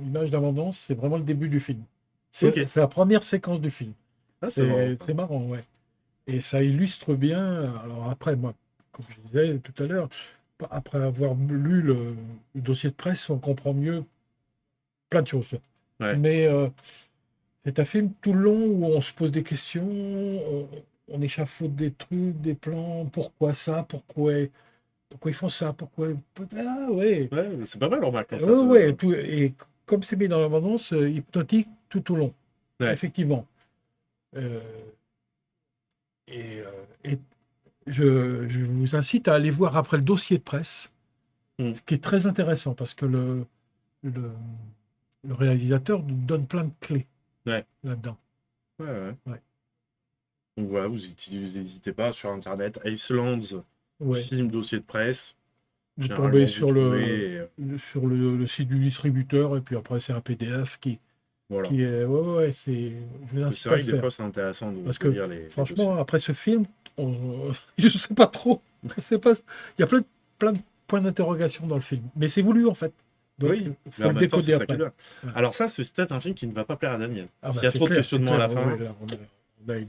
image d'abondance, c'est vraiment le début du film. C'est la première séquence du film. Ah, c'est marrant, ouais. Et ça illustre bien. Alors après, moi, comme je disais tout à l'heure, après avoir lu le dossier de presse, on comprend mieux plein de choses. Ouais. Mais c'est un film tout le long où on se pose des questions, on échafaude des trucs, des plans. Pourquoi ça? Pourquoi ils font ça? Pourquoi? Ah ouais. Ouais, c'est pas mal, on remarque. Ouais, tout, et comme c'est mis dans l'abondance, hypnotique tout au long. Ouais. Effectivement. Je vous incite à aller voir après le dossier de presse, qui est très intéressant parce que le réalisateur nous donne plein de clés là-dedans. Ouais. Donc voilà, vous n'hésitez pas sur Internet, Icelands, film dossier de presse. Vous tombez sur le site du distributeur et puis après c'est un PDF qui est c'est. C'est vrai que des fois c'est intéressant de parce que lire les. Franchement, après ce film, je sais pas trop. Il y a plein de points d'interrogation dans le film, mais c'est voulu en fait. Donc, oui, il faut le décoder après. Ouais. Alors ça, c'est peut-être un film qui ne va pas plaire à Daniel. S'il y a c'est trop de clair, questionnements à la fin. Là, on a une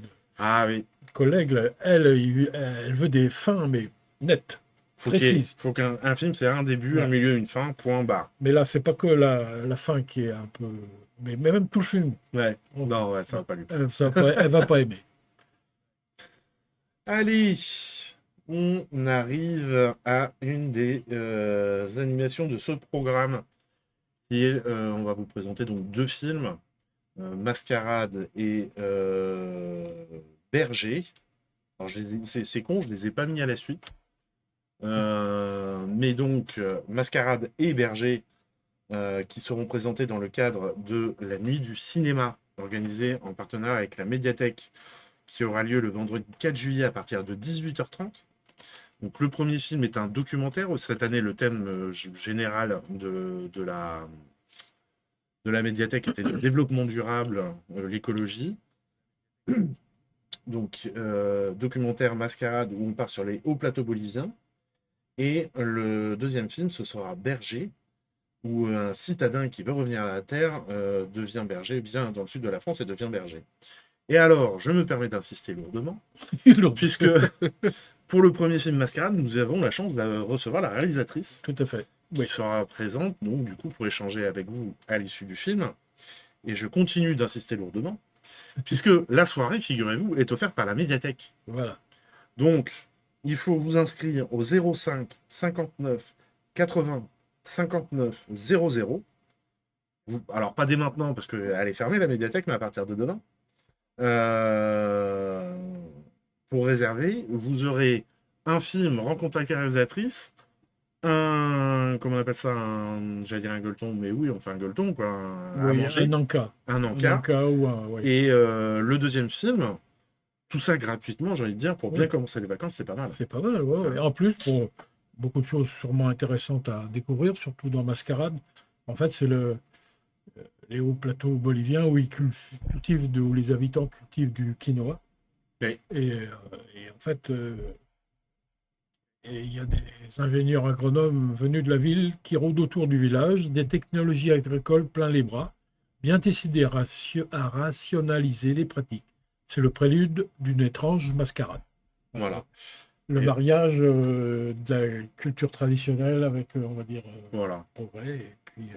oui. collègue, elle veut des fins, mais nettes. Faut qu'un film, c'est un début, un milieu, une fin, point barre. Mais là, c'est pas que la fin qui est un peu... Mais même tout le film. Ouais. Non, ouais, ça va pas lui. Elle va pas aimer. Allez, on arrive à une des animations de ce programme. Qui est, on va vous présenter donc 2 films, Mascarade et Berger. Alors, c'est con, je les ai pas mis à la suite. Mais donc, Mascarade et Berger, qui seront présentés dans le cadre de la Nuit du cinéma, organisée en partenariat avec la Médiathèque, qui aura lieu le vendredi 4 juillet à partir de 18h30. Donc, le premier film est un documentaire. Cette année, le thème général de la Médiathèque était le développement durable, l'écologie. Donc, documentaire Mascarade, où on part sur les hauts plateaux boliviens. Et le deuxième film, ce sera Berger, où un citadin qui veut revenir à la Terre devient berger, vient dans le sud de la France et devient berger. Et alors, je me permets d'insister lourdement, puisque pour le premier film Mascarade, nous avons la chance de recevoir la réalisatrice. Tout à fait. Qui sera présente, donc du coup, pour échanger avec vous à l'issue du film. Et je continue d'insister lourdement, puisque la soirée, figurez-vous, est offerte par la Médiathèque. Voilà. Donc, il faut vous inscrire au 05 59 80 59 00. Alors, pas dès maintenant, parce qu'elle est fermée, la Médiathèque, mais à partir de demain. Pour réserver, vous aurez un film, rencontre avec la réalisatrice, comment on appelle ça, j'allais dire un gueuleton, mais oui, on fait un gueuleton, quoi. Oui, un encas. Un encas. Oui. Et le deuxième film, tout ça gratuitement, j'ai envie de dire, pour bien commencer les vacances, c'est pas mal. C'est pas mal, ouais. Et en plus, pour beaucoup de choses sûrement intéressantes à découvrir, surtout dans Mascarade, en fait, c'est les hauts plateaux boliviens où où les habitants cultivent du quinoa. Oui. Et en fait, il y a des ingénieurs agronomes venus de la ville qui rôdent autour du village, des technologies agricoles plein les bras, bien décidés à rationaliser les pratiques. C'est le prélude d'une étrange mascarade. Voilà. Le mariage de la culture traditionnelle avec, on va dire, voilà. Progrès. Et puis,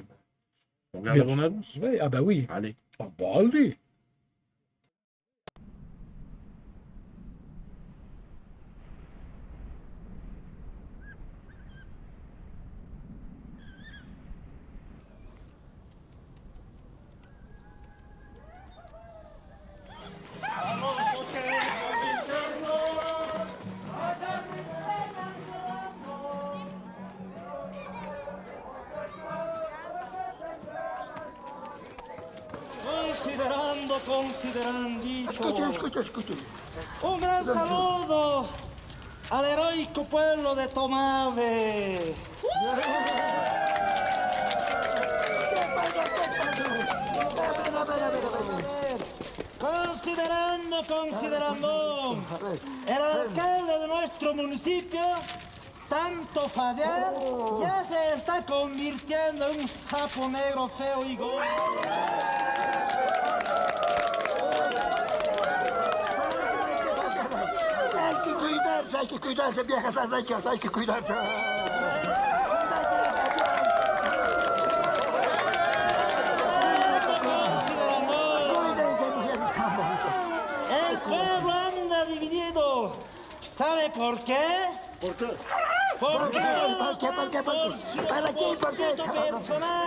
on regarde la bande-annonce ? Oui, ah bah oui. Allez. Ah bah allez. Escucho. Un gran saludo al heroico pueblo de Tomave. Considerando, el alcalde de nuestro municipio, tanto fallar, ya se está convirtiendo en un sapo negro feo y gordo. Hay que cuidarse, viejas arrechas, hay que cuidarse. El pueblo anda dividido. ¿Sabe por qué? ¿Por qué? ¿Por qué? ¿Para qué? ¿Por qué? Personal.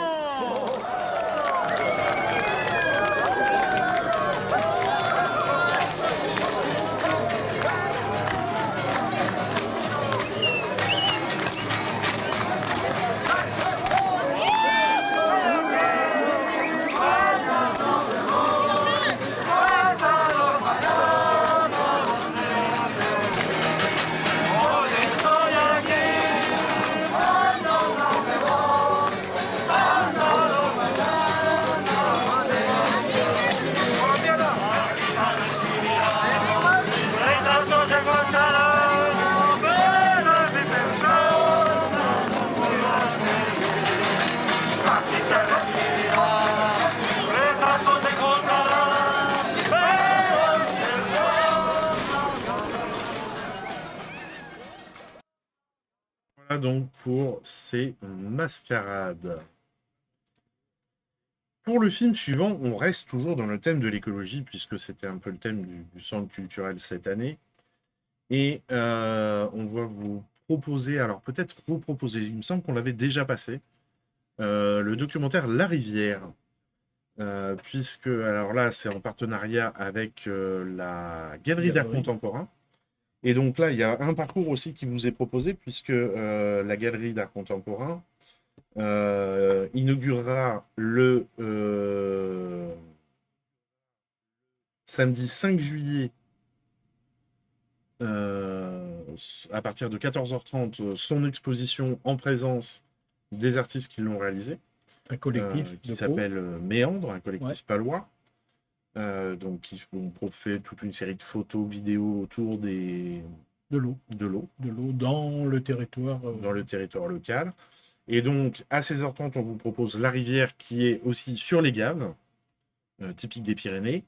Voilà donc pour ces mascarades. Pour le film suivant, on reste toujours dans le thème de l'écologie, puisque c'était un peu le thème du centre culturel cette année. Et on va vous proposer, alors peut-être reproposer, il me semble qu'on l'avait déjà passé, le documentaire La Rivière. Puisque, alors là, c'est en partenariat avec la Galerie d'Art Contemporain. Et donc là, il y a un parcours aussi qui vous est proposé, puisque la Galerie d'Art Contemporain inaugurera le samedi 5 juillet à partir de 14h30 son exposition en présence des artistes qui l'ont réalisée. Un collectif qui s'appelle Méandre, un collectif palois. Donc qui fait toute une série de photos, vidéos autour de l'eau dans le territoire local. Et donc à 16h30, on vous propose La Rivière, qui est aussi sur les gaves, typique des Pyrénées.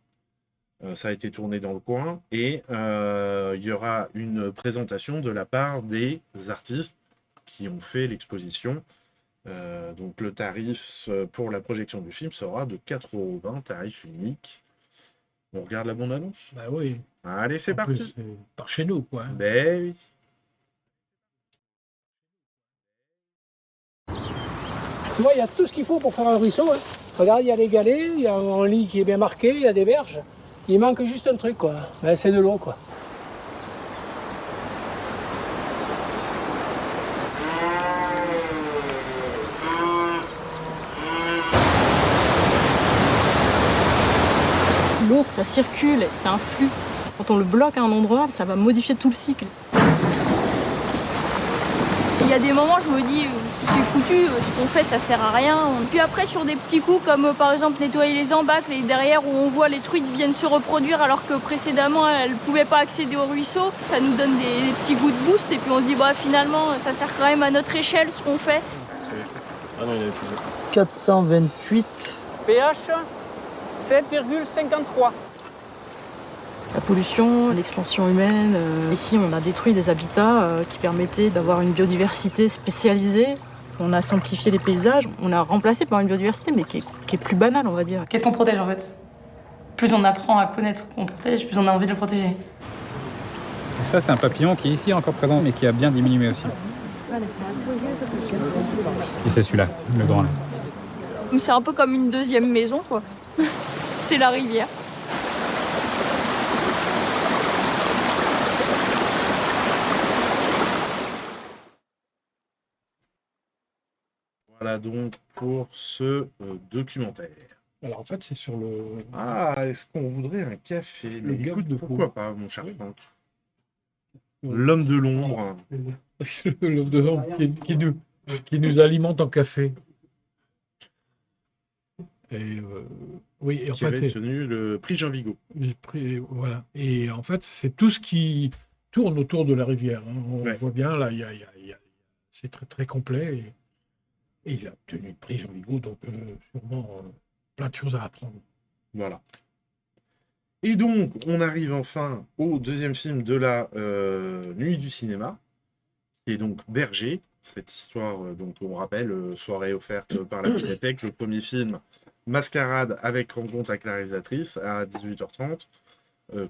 Ça a été tourné dans le coin, et il y aura une présentation de la part des artistes qui ont fait l'exposition. Donc le tarif pour la projection du film sera de 4,20 €, tarif unique. On regarde la bande-annonce? Bah oui. Allez, c'est parti. C'est par chez nous, quoi. Ben oui. Tu vois, il y a tout ce qu'il faut pour faire un ruisseau. Hein. Regarde, il y a les galets, il y a un lit qui est bien marqué, il y a des berges. Il manque juste un truc, quoi. Ben, c'est de l'eau, quoi. L'eau, ça circule, c'est un flux. Quand on le bloque à un endroit, ça va modifier tout le cycle. Il y a des moments, je me dis, c'est foutu, ce qu'on fait, ça sert à rien. Puis après, sur des petits coups, comme par exemple nettoyer les embâcles, et derrière où on voit les truites viennent se reproduire alors que précédemment, elles ne pouvaient pas accéder au ruisseau, ça nous donne des petits goûts de boost. Et puis on se dit, bah finalement, ça sert quand même à notre échelle, ce qu'on fait. 428. pH 7,53. La pollution, l'expansion humaine. Ici, on a détruit des habitats qui permettaient d'avoir une biodiversité spécialisée. On a simplifié les paysages. On a remplacé par une biodiversité, mais qui est plus banale, on va dire. Qu'est-ce qu'on protège, en fait? Plus on apprend à connaître ce qu'on protège, plus on a envie de le protéger. Et ça, c'est un papillon qui est ici encore présent, mais qui a bien diminué aussi. Et c'est celui-là, le grand là. C'est un peu comme une deuxième maison, quoi. C'est la rivière. Voilà donc pour ce documentaire. Alors en fait, c'est sur le... Ah, est-ce qu'on voudrait un café? Le gave de pourquoi pas, mon cher Franck? L'homme de l'ombre. L'homme de l'ombre qui nous alimente en café. Et oui, et en qui fait, avait tenu le prix Jean Vigo. Voilà. Et en fait, c'est tout ce qui tourne autour de la rivière. Hein. On voit bien, là, c'est très, très complet. Et il a obtenu le prix Jean Vigo, donc sûrement plein de choses à apprendre. Voilà. Et donc, on arrive enfin au deuxième film de la nuit du cinéma, qui est donc Berger. Cette histoire, donc on rappelle, soirée offerte par la Médiathèque, le premier film Mascarade avec rencontre avec la réalisatrice à 18h30,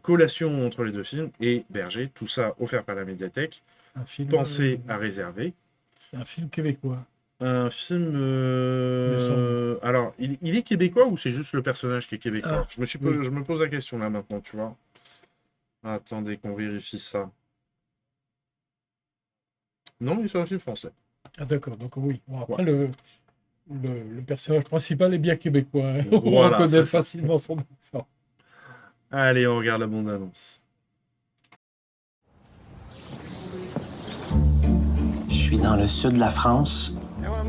collation entre les deux films et Berger, tout ça offert par la Médiathèque, un film pensé à réserver. Un film québécois. Un film... Alors, il est québécois ou c'est juste le personnage qui est québécois? Je me pose la question là maintenant, tu vois. Attendez qu'on vérifie ça. Non, il est un film français. Ah d'accord, donc oui. Bon, après, le personnage principal est bien québécois. Hein. Voilà, on reconnaît facilement son accent. Allez, on regarde la bande-annonce. Je suis dans le sud de la France.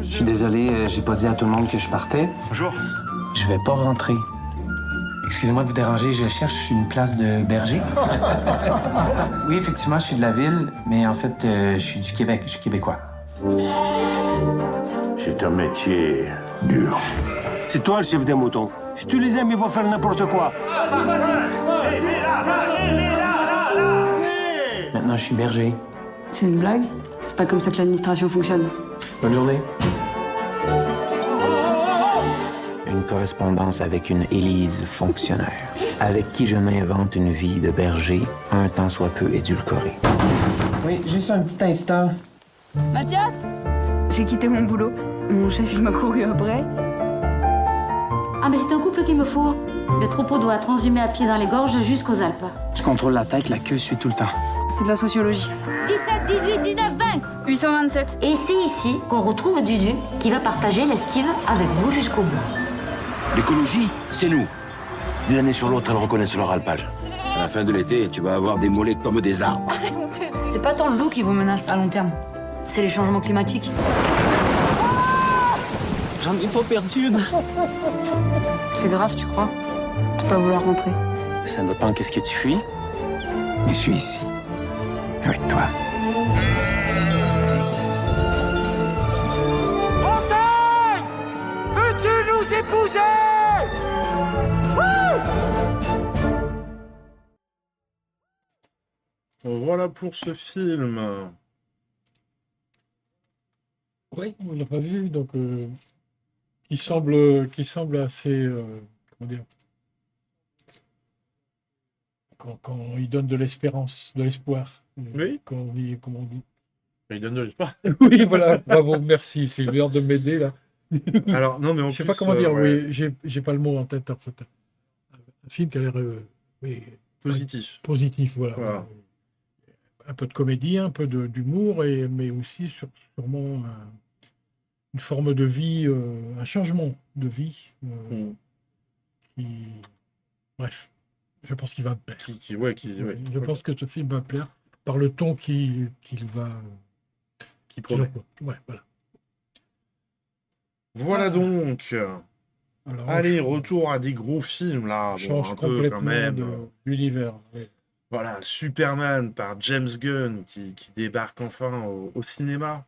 Je suis désolé, j'ai pas dit à tout le monde que je partais. Bonjour. Je vais pas rentrer. Excusez-moi de vous déranger, je cherche une place de berger. Oui, effectivement, je suis de la ville, mais en fait, je suis du Québec, je suis québécois. C'est un métier dur. C'est toi le chef des moutons. Si tu les aimes, ils vont faire n'importe quoi. Maintenant, je suis berger. C'est une blague? C'est pas comme ça que l'administration fonctionne. Bonne journée. Une correspondance avec une Élise fonctionnaire, avec qui je m'invente une vie de berger, un tant soit peu édulcorée. Oui, juste un petit instant. Mathias? J'ai quitté mon boulot. Mon chef, il m'a couru après. Ah, mais c'est un couple qu'il me faut. Le troupeau doit transhumer à pied dans les gorges jusqu'aux Alpes. Tu contrôles la tête, la queue suit tout le temps. C'est de la sociologie. 17, 18, 19, 20 827. Et c'est ici qu'on retrouve Dudu, qui va partager l'estive avec vous jusqu'au bout. L'écologie, c'est nous. D'une année sur l'autre, elles reconnaissent leur alpage. À la fin de l'été, tu vas avoir des mollets comme des arbres. C'est pas tant le loup qui vous menace à long terme. C'est les changements climatiques. J'en ai pas perdu une. C'est grave, tu crois? De pas vouloir rentrer. Ça dépend qu'est-ce que tu fuis. Mais je suis ici. Avec toi. Montagne! Veux-tu nous épouser? Voilà pour ce film. Oui, on l'a pas vu, donc qui semble assez, comment dire, quand il donne de l'espérance, de l'espoir. Oui. Comment on dit. Il donne de l'espoir. Oui, voilà, bravo, merci, c'est l'heure de m'aider là. Alors, non, mais en je sais plus, pas comment dire, ouais. oui, j'ai pas le mot en tête, en fait. Un film qui a l'air oui, Positif. Positif, voilà. Un peu de comédie, un peu d'humour, mais aussi sûrement une forme de vie, un changement de vie. Bref, je pense qu'il va me plaire. Je pense que ce film va me plaire par le ton qu'il promet. Ouais, voilà. Voilà donc. Alors, allez, retour à des gros films là. Change un peu complètement quand même. de l'univers. Oui. Voilà, Superman par James Gunn qui débarque enfin au cinéma.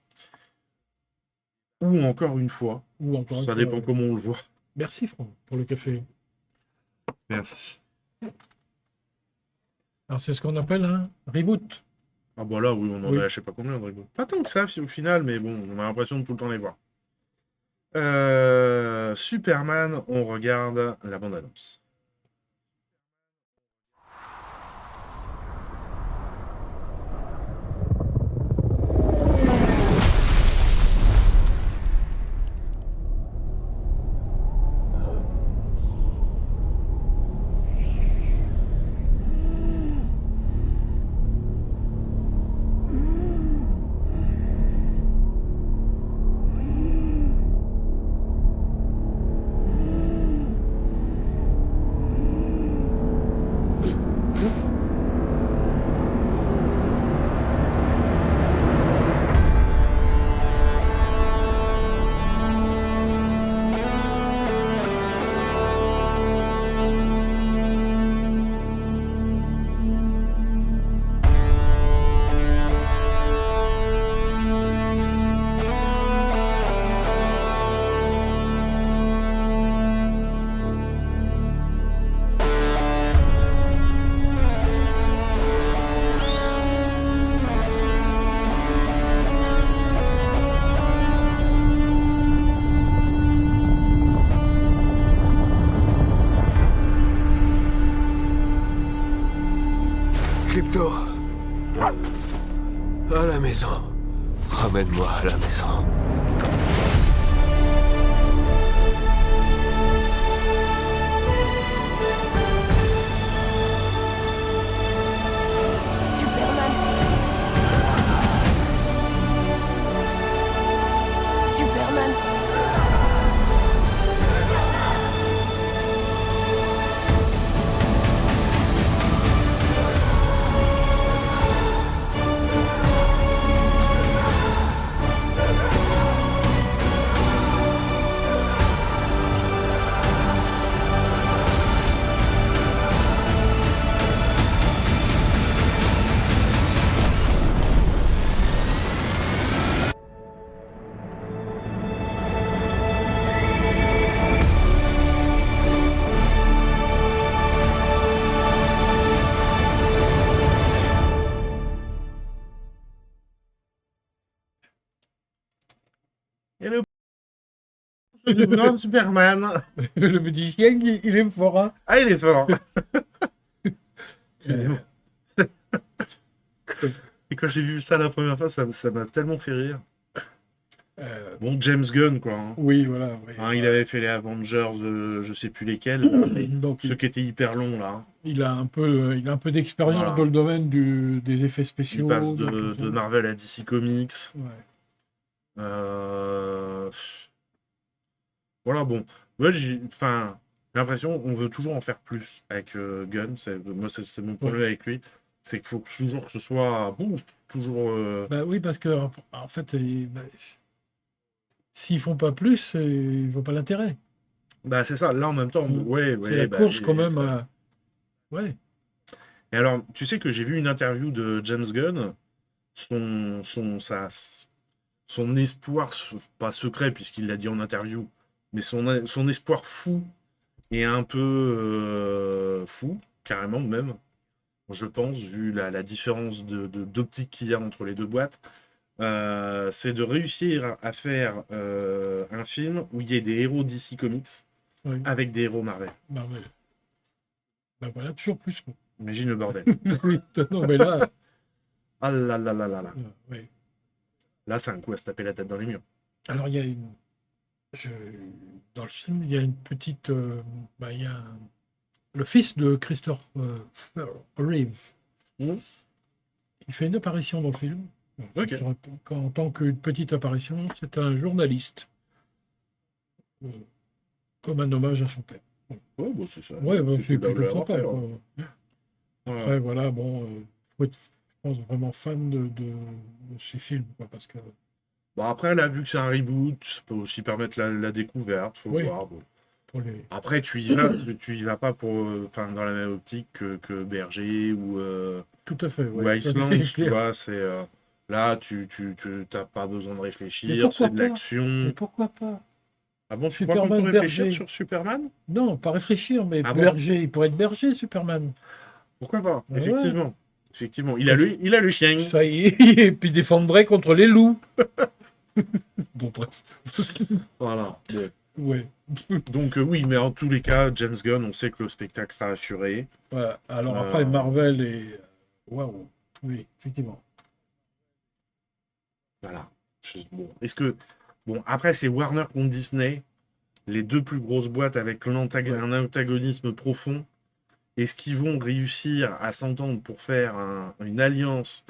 Ou encore une fois. Ça dépend comment on le voit. Merci Franck pour le café. Merci. Alors c'est ce qu'on appelle un reboot. Ah bah là, oui, on en a je sais pas combien de reboots. Pas tant que ça au final, mais bon, on a l'impression de tout le temps les voir. Superman, on regarde la bande-annonce. Crypto. À la maison. Ramène-moi à la maison. Le grand Superman. Le petit chien, il est fort, hein. Ah, il est fort. Et quand j'ai vu ça la première fois, ça m'a tellement fait rire. Bon, James Gunn, quoi. Hein. Oui, voilà. Oui. Hein, il avait fait les Avengers, je sais plus lesquels, donc, ceux qui étaient hyper longs, là. Il a un peu d'expérience dans le domaine des effets spéciaux. Il passe de Marvel à DC Comics. Ouais. Voilà, bon. Moi, j'ai l'impression qu'on veut toujours en faire plus avec Gunn. Moi, c'est mon problème avec lui. C'est qu'il faut toujours que ce soit toujours. Bah oui, parce que en fait, s'ils font pas plus, ils voient pas l'intérêt. Bah c'est ça. Là, en même temps, ouais. C'est la course quand même. Ouais. Et alors, tu sais que j'ai vu une interview de James Gunn. Son espoir, pas secret puisqu'il l'a dit en interview, mais son espoir fou et un peu fou, carrément même. Je pense, vu la différence d'optique qu'il y a entre les deux boîtes, c'est de réussir à faire un film où il y ait des héros DC Comics avec des héros Marvel. Marvel. Ben voilà, toujours plus. Quoi. Imagine le bordel. Oui, non, mais là... Ah là là là là là. Oui. Là, c'est un coup à se taper la tête dans les murs. Alors, il y a dans le film, il y a une petite... il y a le fils de Christopher Reeve. Il fait une apparition dans le film. Okay. En tant qu'une petite apparition, c'est un journaliste. Comme un hommage à son père. Ouais, bon, c'est ça. Ouais, c'est plutôt sympa. Après, voilà, bon, faut être, je pense, vraiment fan de ces films, quoi, parce que... Bon, après, là, vu que c'est un reboot, ça peut aussi permettre la découverte, faut voir. Bon. Après, tu y vas pas pour, dans la même optique que Berger ou tout à fait, ou Iceland, tu vois, c'est là, tu t'as pas besoin de réfléchir, c'est de l'action. Mais pourquoi pas? Ah bon, tu crois qu'on peut réfléchir sur Superman? Non, pas réfléchir, mais Berger, il pourrait être Berger, Superman. Pourquoi pas? Effectivement. Ouais. Effectivement, il a le chien. Ça y est, et puis défendrait contre les loups. Bon, bref. Voilà. Ouais. Donc oui, mais en tous les cas, James Gunn, on sait que le spectacle sera assuré. Ouais. Alors après, Marvel et... Waouh. Oui, effectivement. Voilà. Bon, est-ce que... Bon, après, c'est Warner contre Disney, les deux plus grosses boîtes avec un antagonisme profond. Est-ce qu'ils vont réussir à s'entendre pour faire une alliance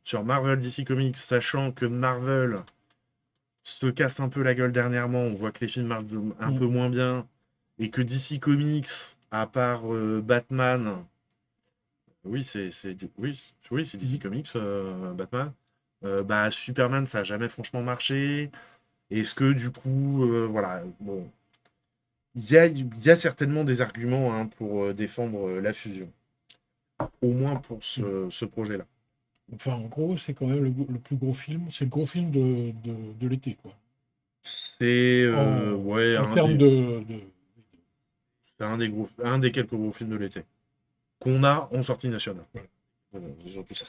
sur Marvel DC Comics, sachant que Marvel se casse un peu la gueule dernièrement, on voit que les films marchent un peu moins bien, et que DC Comics, à part Batman, c'est DC Comics, Batman, Superman, ça n'a jamais franchement marché. Est-ce que du coup, voilà, bon, il y a certainement des arguments pour défendre la fusion, au moins pour ce projet-là. Enfin, en gros, c'est quand même le plus gros film. C'est le gros film de l'été, quoi. C'est en termes c'est un des quelques gros films de l'été qu'on a en sortie nationale. Voilà, c'est surtout ça.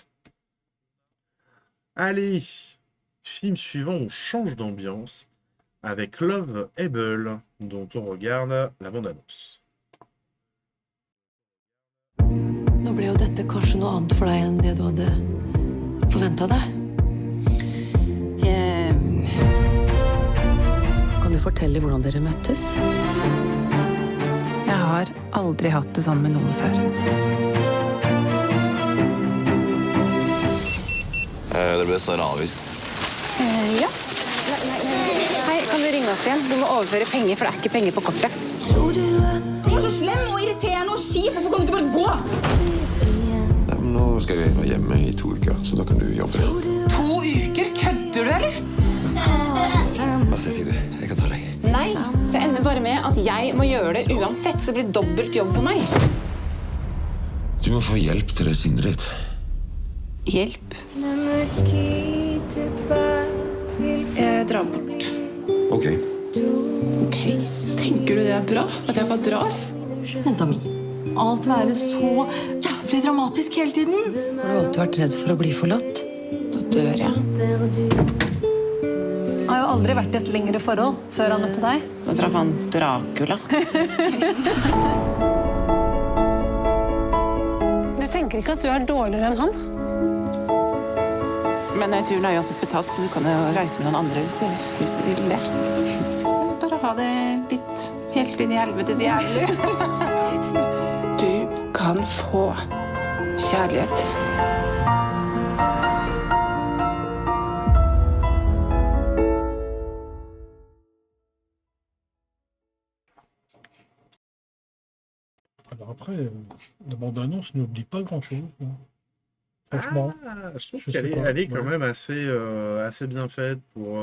Allez, film suivant, on change d'ambiance avec Love Able, dont on regarde la bande-annonce. Nå ble jo dette kanskje noe annet for deg enn det du hadde forventet deg. Kan du fortelle hvordan dere møttes? Jeg har aldri hatt det sånn med noen før. Dere ble snarere avvist. Ja. Hei, kan du ringe oss igjen? Du må overføre penger, for det er ikke penger på kortet. Du er så slem og irriterende og kjip. Hvorfor kan du ikke bare gå? Nei, men nå skal jeg være hjemme i 2 uker, så da kan du jobbe. 2 uker? Kødder du, eller? Hva sier du? Jeg kan ta deg. Nei, det ender bare med at jeg må gjøre det uansett, så det blir dobbelt jobb på meg. Du må få hjelp til det sinnet ditt. Hjelp? Jeg drar bort. Ok. Ok, tenker du det er bra? At jeg bare drar? Jenta mi. Alt være så jævlig dramatisk hele tiden. Har du alltid vært redd for å bli forlatt? Da dør jeg. Jeg har jo aldri vært i et lengre forhold før han møtte deg. Nå traff han Dracula. Du tenker ikke at du er dårligere enn han? Men når turen er uansett betalt, så du kan jo reise med noen andre hvis du vil det. Bare ha det litt helt inn i helvetes jævlig. Du kan få kjærlighet. Alors après, la bande-annonce ne nous dit pas grand-chose. Franchement. Je trouve qu'elle est quand même assez bien faite pour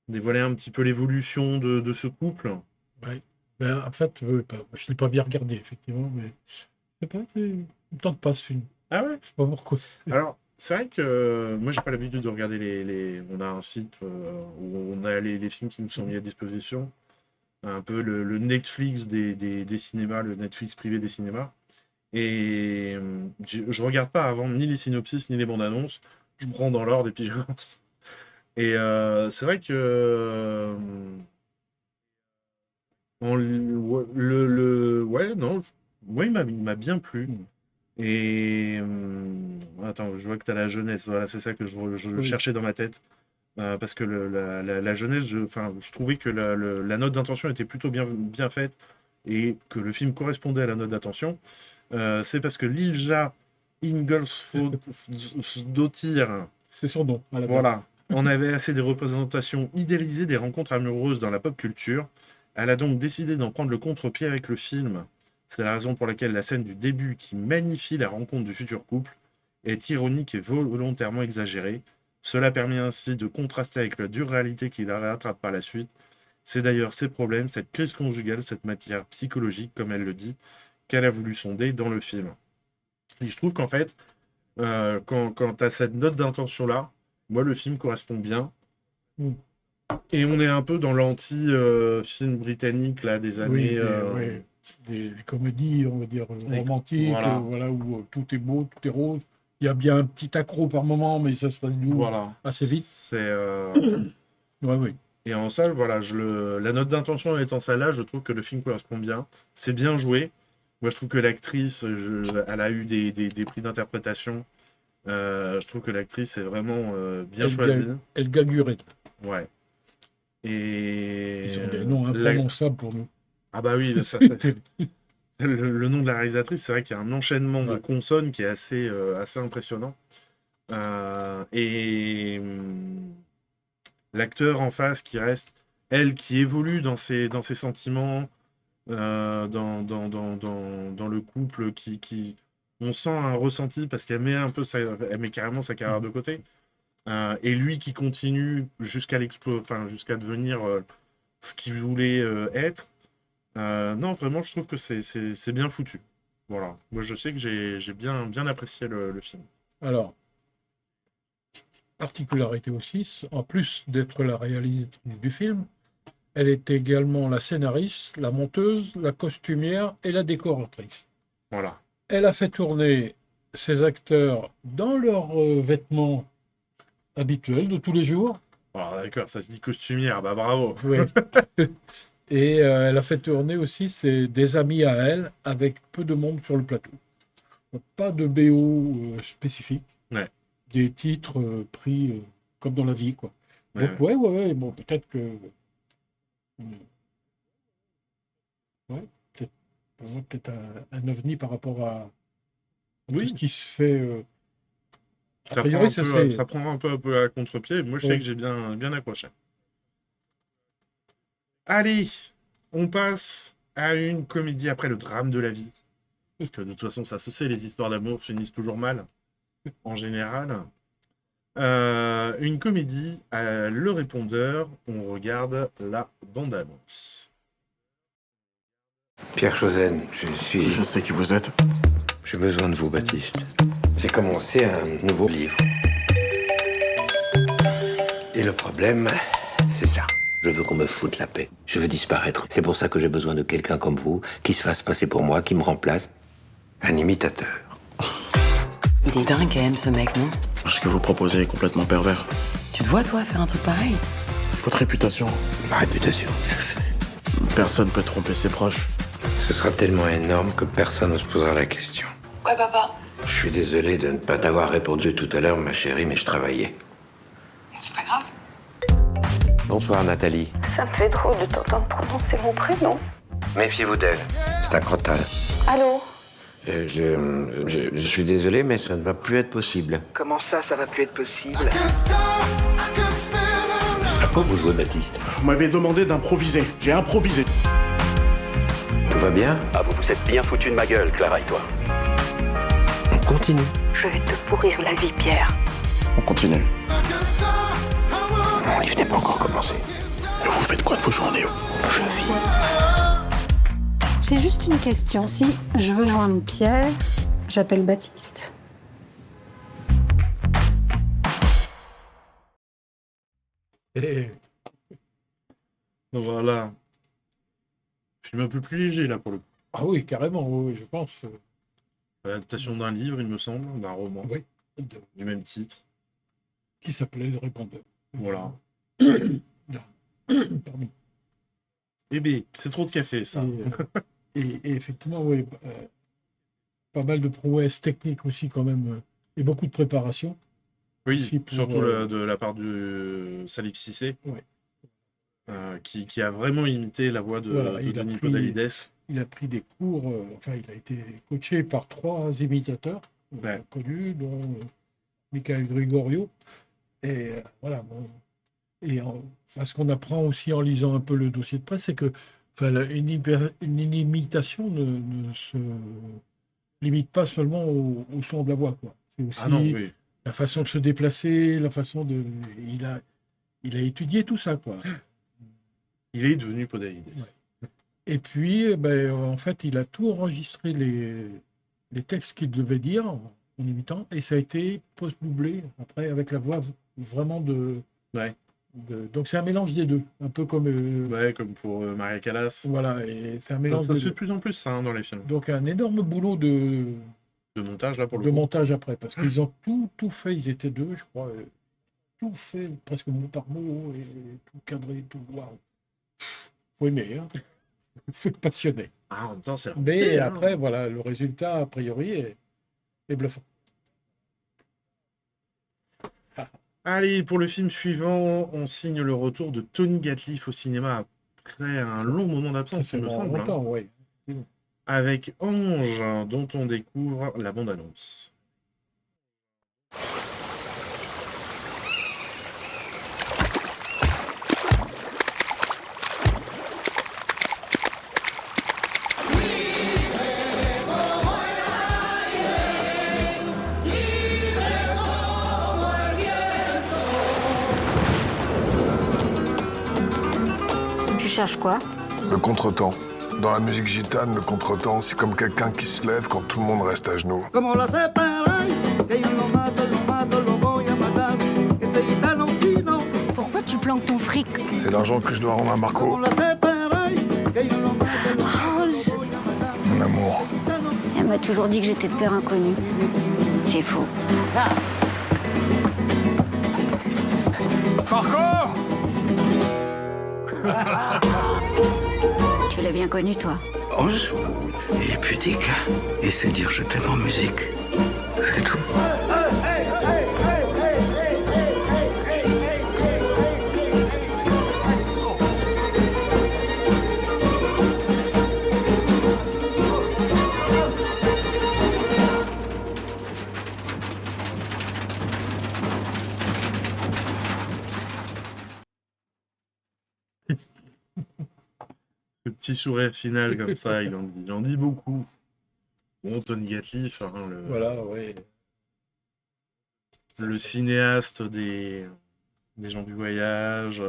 dévoiler un petit peu l'évolution de ce couple. Ouais. Ben, en fait, je ne l'ai pas bien regardé, effectivement, mais je sais pas, il me tente pas ce film. Ah ouais? Je sais pas pourquoi. Alors, c'est vrai que moi, j'ai pas l'habitude de regarder on a un site où on a les films qui nous sont mis à disposition. Un peu le Netflix des cinémas, le Netflix privé des cinémas. Et je regarde pas avant ni les synopsis ni les bandes annonces. Je prends dans l'ordre et puis je lance. Et c'est vrai que il m'a bien plu. Et attends, je vois que tu as la jeunesse. Voilà, c'est ça que je cherchais dans ma tête. Parce que la jeunesse, je trouvais que la note d'intention était plutôt bien faite et que le film correspondait à la note d'intention. C'est parce que Lilja Ingolfsdottir, c'est son nom. Voilà, on avait assez des représentations idéalisées des rencontres amoureuses dans la pop culture. Elle a donc décidé d'en prendre le contre-pied avec le film. C'est la raison pour laquelle la scène du début qui magnifie la rencontre du futur couple est ironique et volontairement exagérée. Cela permet ainsi de contraster avec la dure réalité qui la rattrape par la suite. C'est d'ailleurs ces problèmes, cette crise conjugale, cette matière psychologique, comme elle le dit, qu'elle a voulu sonder dans le film. Et je trouve qu'en fait, quand tu as cette note d'intention-là, moi, le film correspond bien. Et on est un peu dans l'anti-film britannique là, des années... Les comédies, on va dire, romantiques, voilà, où tout est beau, tout est rose. Il y a bien un petit accro par moment, mais ça se passe assez vite. Oui. Et en salle, voilà, la note d'intention étant celle-là, je trouve que le film correspond bien. C'est bien joué. Moi, je trouve que l'actrice, elle a eu des prix d'interprétation. Je trouve que l'actrice est vraiment bien choisie. Elga Guret. Ouais. Et... Ils ont des noms imprononçables pour nous. Ah bah oui, le nom de la réalisatrice, c'est vrai qu'il y a un enchaînement de consonnes qui est assez impressionnant. Et l'acteur en face qui reste, elle qui évolue dans ses sentiments, dans le couple, on sent un ressenti parce qu'elle met elle met carrément sa carrière de côté. Et lui qui continue jusqu'à devenir ce qu'il voulait être. Non, vraiment, je trouve que c'est bien foutu. Voilà. Moi, je sais que j'ai bien apprécié le film. Alors, particularité aussi, en plus d'être la réalisatrice du film, elle est également la scénariste, la monteuse, la costumière et la décoratrice. Voilà. Elle a fait tourner ses acteurs dans leurs vêtements habituels de tous les jours. Ah, d'accord, ça se dit costumière, bah bravo. Oui. Et elle a fait tourner aussi des amis à elle, avec peu de monde sur le plateau. Donc, pas de BO spécifique. Ouais. Des titres pris comme dans la vie, quoi. Ouais. Donc, ouais, bon, peut-être que... Ouais, peut-être un ovni par rapport à tout ce qui se fait... Ça prend un peu à contre-pied. Moi, je sais que j'ai bien accroché. Allez, on passe à une comédie après le drame de la vie. Parce que de toute façon, ça se sait, les histoires d'amour finissent toujours mal, en général. Une comédie, Le Répondeur, on regarde la bande-annonce. Pierre Chauzen, Je sais qui vous êtes. J'ai besoin de vous, Baptiste. J'ai commencé un nouveau livre. Et le problème, c'est ça. Je veux qu'on me foute la paix. Je veux disparaître. C'est pour ça que j'ai besoin de quelqu'un comme vous, qui se fasse passer pour moi, qui me remplace. Un imitateur. Il est dingue quand même, ce mec, non? Ce que vous proposez est complètement pervers. Tu te vois, toi, faire un truc pareil? Votre réputation. Ma réputation. Personne peut tromper ses proches. Ce sera tellement énorme que personne ne se posera la question. Ouais, papa. Je suis désolé de ne pas t'avoir répondu tout à l'heure, ma chérie, mais je travaillais. C'est pas grave. Bonsoir, Nathalie. Ça me fait drôle de t'entendre prononcer mon prénom. Méfiez-vous d'elle. C'est un crottal. Allô? Je suis désolé, mais ça ne va plus être possible. Comment ça va plus être possible? À quoi vous jouez, Baptiste? Vous m'avez demandé d'improviser. J'ai improvisé. Tout va bien? Ah, vous vous êtes bien foutu de ma gueule, Clara et toi. On continue. Je vais te pourrir la vie, Pierre. On continue. Mon livre n'est pas encore commencé. Vous faites quoi de vos journées? Je vis. J'ai juste une question. Si je veux joindre Pierre, j'appelle Baptiste. Et Voilà. Film un peu plus léger, là, pour le coup. ah oui, carrément, oui, je pense. L'adaptation d'un livre, il me semble, d'un roman. Oui. Du même titre. Qui s'appelait Le Répondeur. Voilà. Pardon. Eh bien, c'est trop de café, ça. Et effectivement, oui, pas mal de prouesses techniques aussi, quand même, et beaucoup de préparation. Oui, aussi pour, surtout de la part de Salif Cissé, Ouais. qui a vraiment imité la voix de Voilà, Denis Podalides. il a pris des cours, enfin, il a été coaché par 3 imitateurs Ouais. connus, dont Michael Gregorio. Et voilà, bon. Et enfin, ce qu'on apprend aussi en lisant un peu le dossier de presse, c'est que enfin, une imitation ne se limite pas seulement au son de la voix, quoi. C'est aussi Ah non, oui. la façon de se déplacer, la façon de... Il a étudié tout ça, quoi. Il est devenu Podalides. Ouais. Et puis, en fait, il a tout enregistré les textes qu'il devait dire en imitant, et ça a été post-doublé après avec la voix vraiment de... Ouais. Donc c'est un mélange des deux, un peu comme... Ouais, comme pour Maria Callas. Voilà, et c'est un mélange Ça des se fait deux. de plus en plus, ça, hein, dans les films. Donc un énorme boulot de montage, là, pour le coup. montage après, parce qu'ils ont tout fait, ils étaient 2, je crois, tout fait presque mot par mot, et tout cadré, tout... Waouh. Faut aimer, hein. Faut être passionné. Ah, en même temps, c'est... Mais après, voilà, le résultat, a priori, est bluffant. Allez, pour le film suivant, on signe le retour de Tony Gatliff au cinéma après un long moment d'absence, il me semble. Longtemps, oui. Avec Ange, dont on découvre la bande-annonce. Tu cherches quoi? Le contretemps. Dans la musique gitane, le contretemps, c'est comme quelqu'un qui se lève quand tout le monde reste à genoux. Pourquoi tu planques ton fric? C'est l'argent que je dois rendre à Marco. Rose, Mon amour. elle m'a toujours dit que j'étais de père inconnu. C'est faux. Marco! Tu l'as bien connu, toi? Ange et pudique. Et c'est dire je t'aime en musique. C'est tout. Le petit sourire final comme ça, il en dit beaucoup. Bon, Tony Gatliff, hein, Voilà, ouais. le cinéaste des gens du voyage,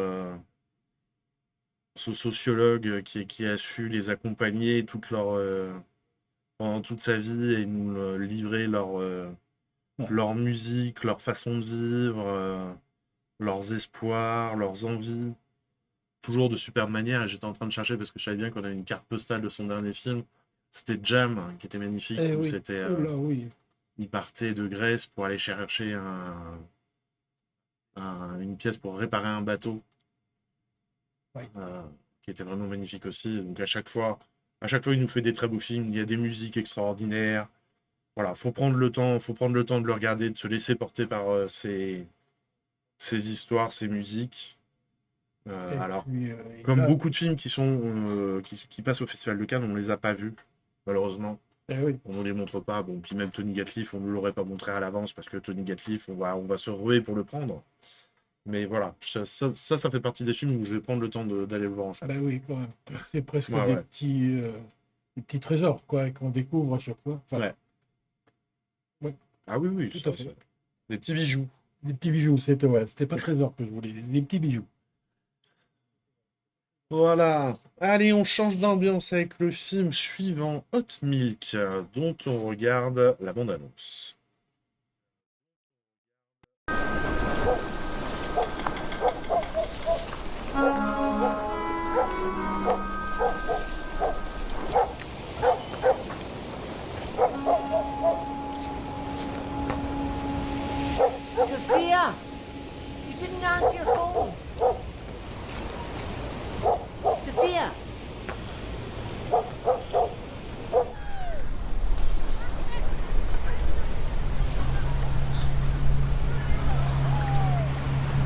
ce sociologue qui a su les accompagner pendant toute sa vie et nous livrer leur musique, leur façon de vivre, leurs espoirs, leurs envies. Toujours de superbe manière. Et j'étais en train de chercher parce que je savais bien qu'on avait une carte postale de son dernier film. C'était Jam, qui était magnifique. Eh où oui. C'était Oh là, oui. il partait de Grèce pour aller chercher une pièce pour réparer un bateau, qui était vraiment magnifique aussi. Donc à chaque fois, il nous fait des très beaux films. Il y a des musiques extraordinaires. Voilà, faut prendre le temps de le regarder, de se laisser porter par ces histoires, ces musiques. Comme beaucoup de films qui passent au Festival de Cannes, on ne les a pas vus, malheureusement. On ne les montre pas. Bon, puis même Tony Gatliff, on ne l'aurait pas montré à l'avance parce que Tony Gatliff, on va se ruer pour le prendre. Mais voilà, ça fait partie des films où je vais prendre le temps d'aller le voir en salle. Oui, quand même. C'est presque des petits trésors qu'on découvre à chaque fois. Enfin, Ah oui, tout à fait. Des petits bijoux. Des petits bijoux, c'était pas trésor que je voulais, des petits bijoux. Voilà. Allez, on change d'ambiance avec le film suivant, Hot Milk, dont on regarde la bande-annonce. Sophia, you didn't answer your phone. Sophia.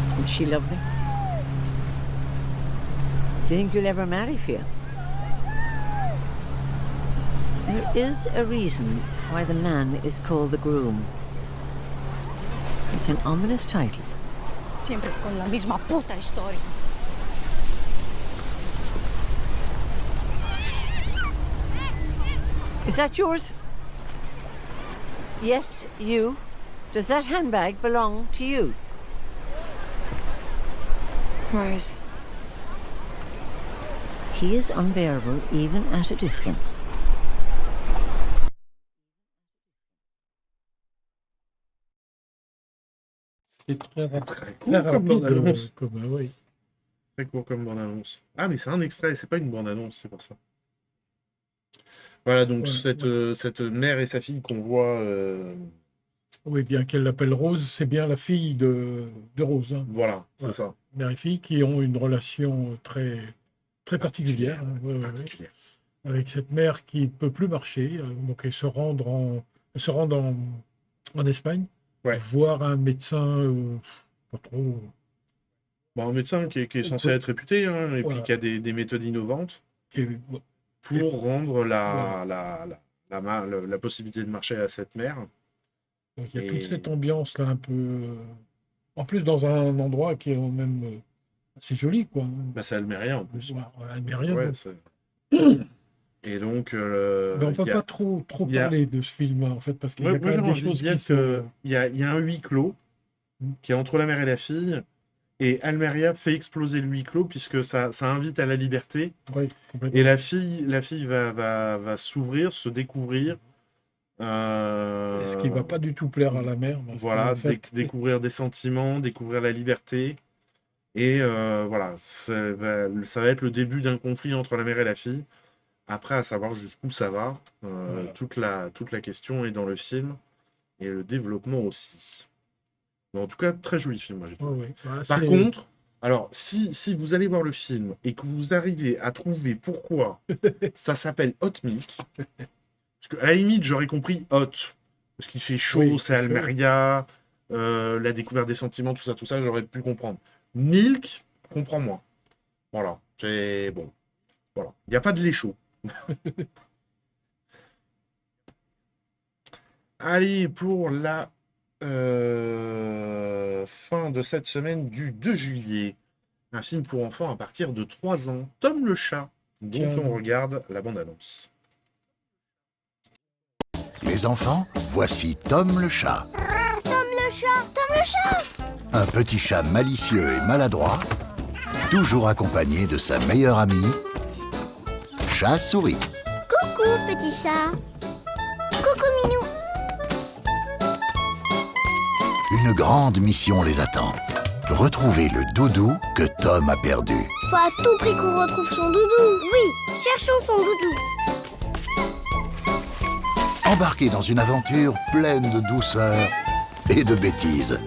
Isn't she lovely? Do you think you'll ever marry Fia? There is a reason why the man is called the groom. It's an ominous title. Siempre con la misma puta historia. Is that yours? Yes, you. Does that handbag belong to you? Rose. He is unbearable even at a distance. C'est très court comme bande-annonce. Oui. Très court comme bande-annonce. Ah, mais c'est un extrait, c'est pas une bande-annonce, c'est pour ça. Voilà, donc cette mère et sa fille qu'on voit... Oui, bien qu'elle l'appelle Rose, c'est bien la fille de Rose. Hein. Voilà, c'est ça. Mère et fille qui ont une relation très, très particulière. Avec cette mère qui ne peut plus marcher. Donc elle se rend en Espagne. Voir un médecin, pas trop... un médecin qui est censé être réputé, hein, et puis qui a des méthodes innovantes pour rendre la possibilité de marcher à cette mère. Donc il y a toute cette ambiance-là un peu... En plus, dans un endroit qui est même assez joli, quoi. C'est Almeria, en plus. Almeria, Et donc... on ne peut pas trop parler de ce film, en fait, parce qu'il y a quand même des choses qui sont... Il y a un huis clos qui est entre la mère et la fille, et Almeria fait exploser le huis clos, puisque ça invite à la liberté. Et la fille va s'ouvrir, se découvrir. Ce qui ne va pas du tout plaire à la mère. Voilà, découvrir des sentiments, découvrir la liberté. Et ça va être le début d'un conflit entre la mère et la fille. Après, à savoir jusqu'où ça va, toute la question est dans le film, et le développement aussi. Mais en tout cas, très joli film, moi j'ai trouvé. Par contre, alors, si vous allez voir le film, et que vous arrivez à trouver pourquoi ça s'appelle Hot Milk, parce qu'à la limite, j'aurais compris Hot, parce qu'il fait chaud, c'est Almeria, la découverte des sentiments, tout ça, j'aurais pu comprendre. Milk, comprends-moi. Voilà, bon. Voilà, il n'y a pas de lait chaud. Allez, pour la fin de cette semaine du 2 juillet, un film pour enfants à partir de 3 ans, Tom le chat, dont on regarde la bande-annonce. Les enfants, voici Tom le chat. Tom le chat, Tom le chat. Un petit chat malicieux et maladroit, toujours accompagné de sa meilleure amie, Chat-souris. Coucou, petit chat. Coucou, minou. Une grande mission les attend. Retrouver le doudou que Tom a perdu. Faut à tout prix qu'on retrouve son doudou. Oui, cherchons son doudou. Embarquez dans une aventure pleine de douceur et de bêtises.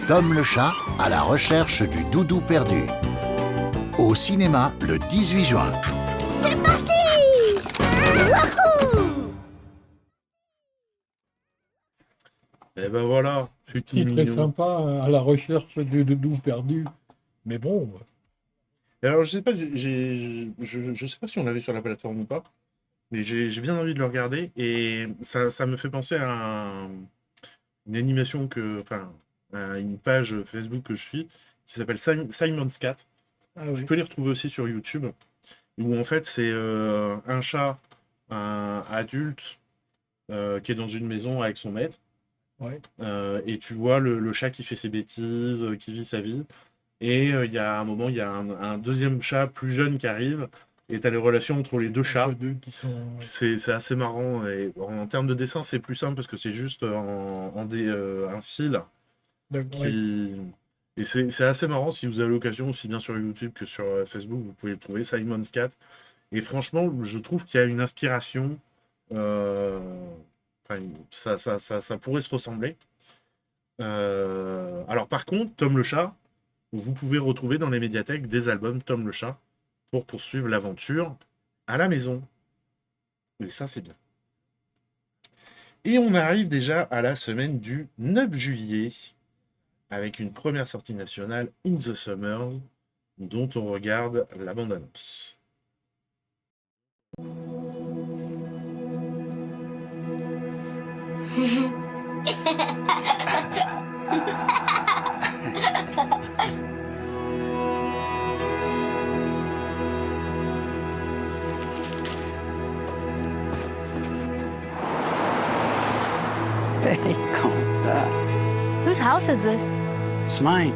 Tom le chat à la recherche du doudou perdu. Au cinéma le 18 juin. C'est parti! Wouhou! Et ben voilà, c'est C'est très sympa, à la recherche du doudou perdu. Mais bon. Alors, je sais pas, je sais pas si on l'avait sur la plateforme ou pas, mais j'ai bien envie de le regarder et ça me fait penser à une animation à une page Facebook que je suis qui s'appelle Simon's Cat. Ah oui. Tu peux les retrouver aussi sur YouTube, où en fait c'est un chat, un adulte qui est dans une maison avec son maître. Ouais. Et tu vois le chat qui fait ses bêtises, qui vit sa vie. Et il y a un moment, il y a un deuxième chat plus jeune qui arrive. Et tu as les relations entre les deux chats. Les deux qui sont... C'est assez marrant. Et en termes de dessin, c'est plus simple parce que c'est juste un fil. Et c'est assez marrant si vous avez l'occasion, aussi bien sur YouTube que sur Facebook, vous pouvez le trouver, Simon's Cat. Et franchement, je trouve qu'il y a une inspiration. Ça pourrait se ressembler. Alors par contre, Tom le chat, vous pouvez retrouver dans les médiathèques des albums Tom le chat pour poursuivre l'aventure à la maison. Et ça, c'est bien. Et on arrive déjà à la semaine du 9 juillet avec une première sortie nationale, In the Summer, dont on regarde la bande-annonce. Whose house is this? It's mine.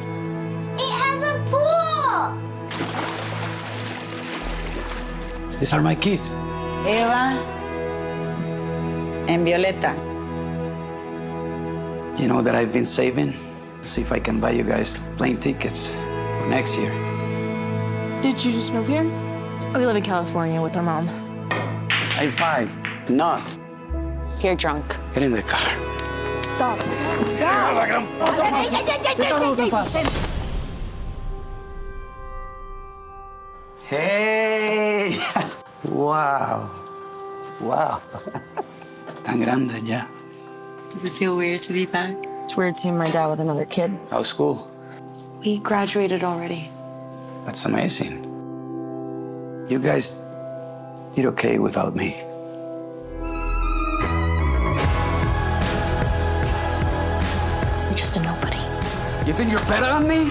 It has a pool! These are my kids. Eva and Violeta. You know that I've been saving to see if I can buy you guys plane tickets for next year. Did you just move here? We live in California with our mom. High five. Not. You're drunk. Get in the car. Stop. Down. Hey! Wow. Wow. Tan grande ya. Does it feel weird to be back? It's weird seeing my dad with another kid. How's school? We graduated already. That's amazing. You guys did okay without me. You're just a nobody. You think you're better than me?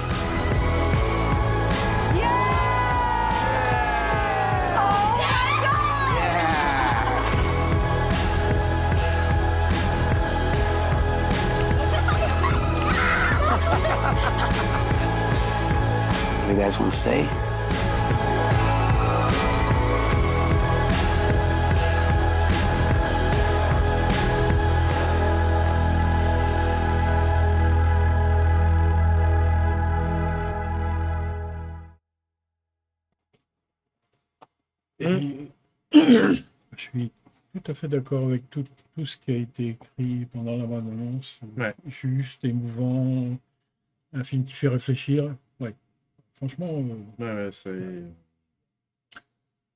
You guys want to stay? Je suis tout à fait d'accord avec tout ce qui a été écrit pendant la bande-annonce. Ouais. Juste, émouvant, un film qui fait réfléchir. Ouais. Franchement. C'est.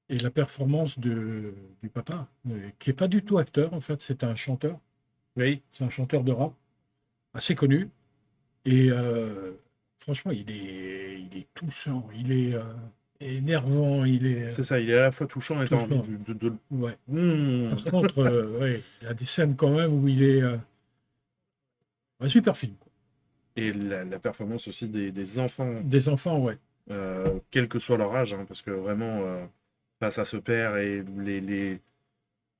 Et la performance du papa, qui n'est pas du tout acteur, en fait, c'est un chanteur. Oui. C'est un chanteur de rap, assez connu. Et franchement, il est touchant, il est énervant, il est... C'est ça, il est à la fois touchant et t'as envie de... Ouais. Par contre, il y a des scènes quand même où il est... un super film. Et la performance aussi des enfants. Des enfants, ouais. Quel que soit leur âge, hein, parce que vraiment, face à ce père et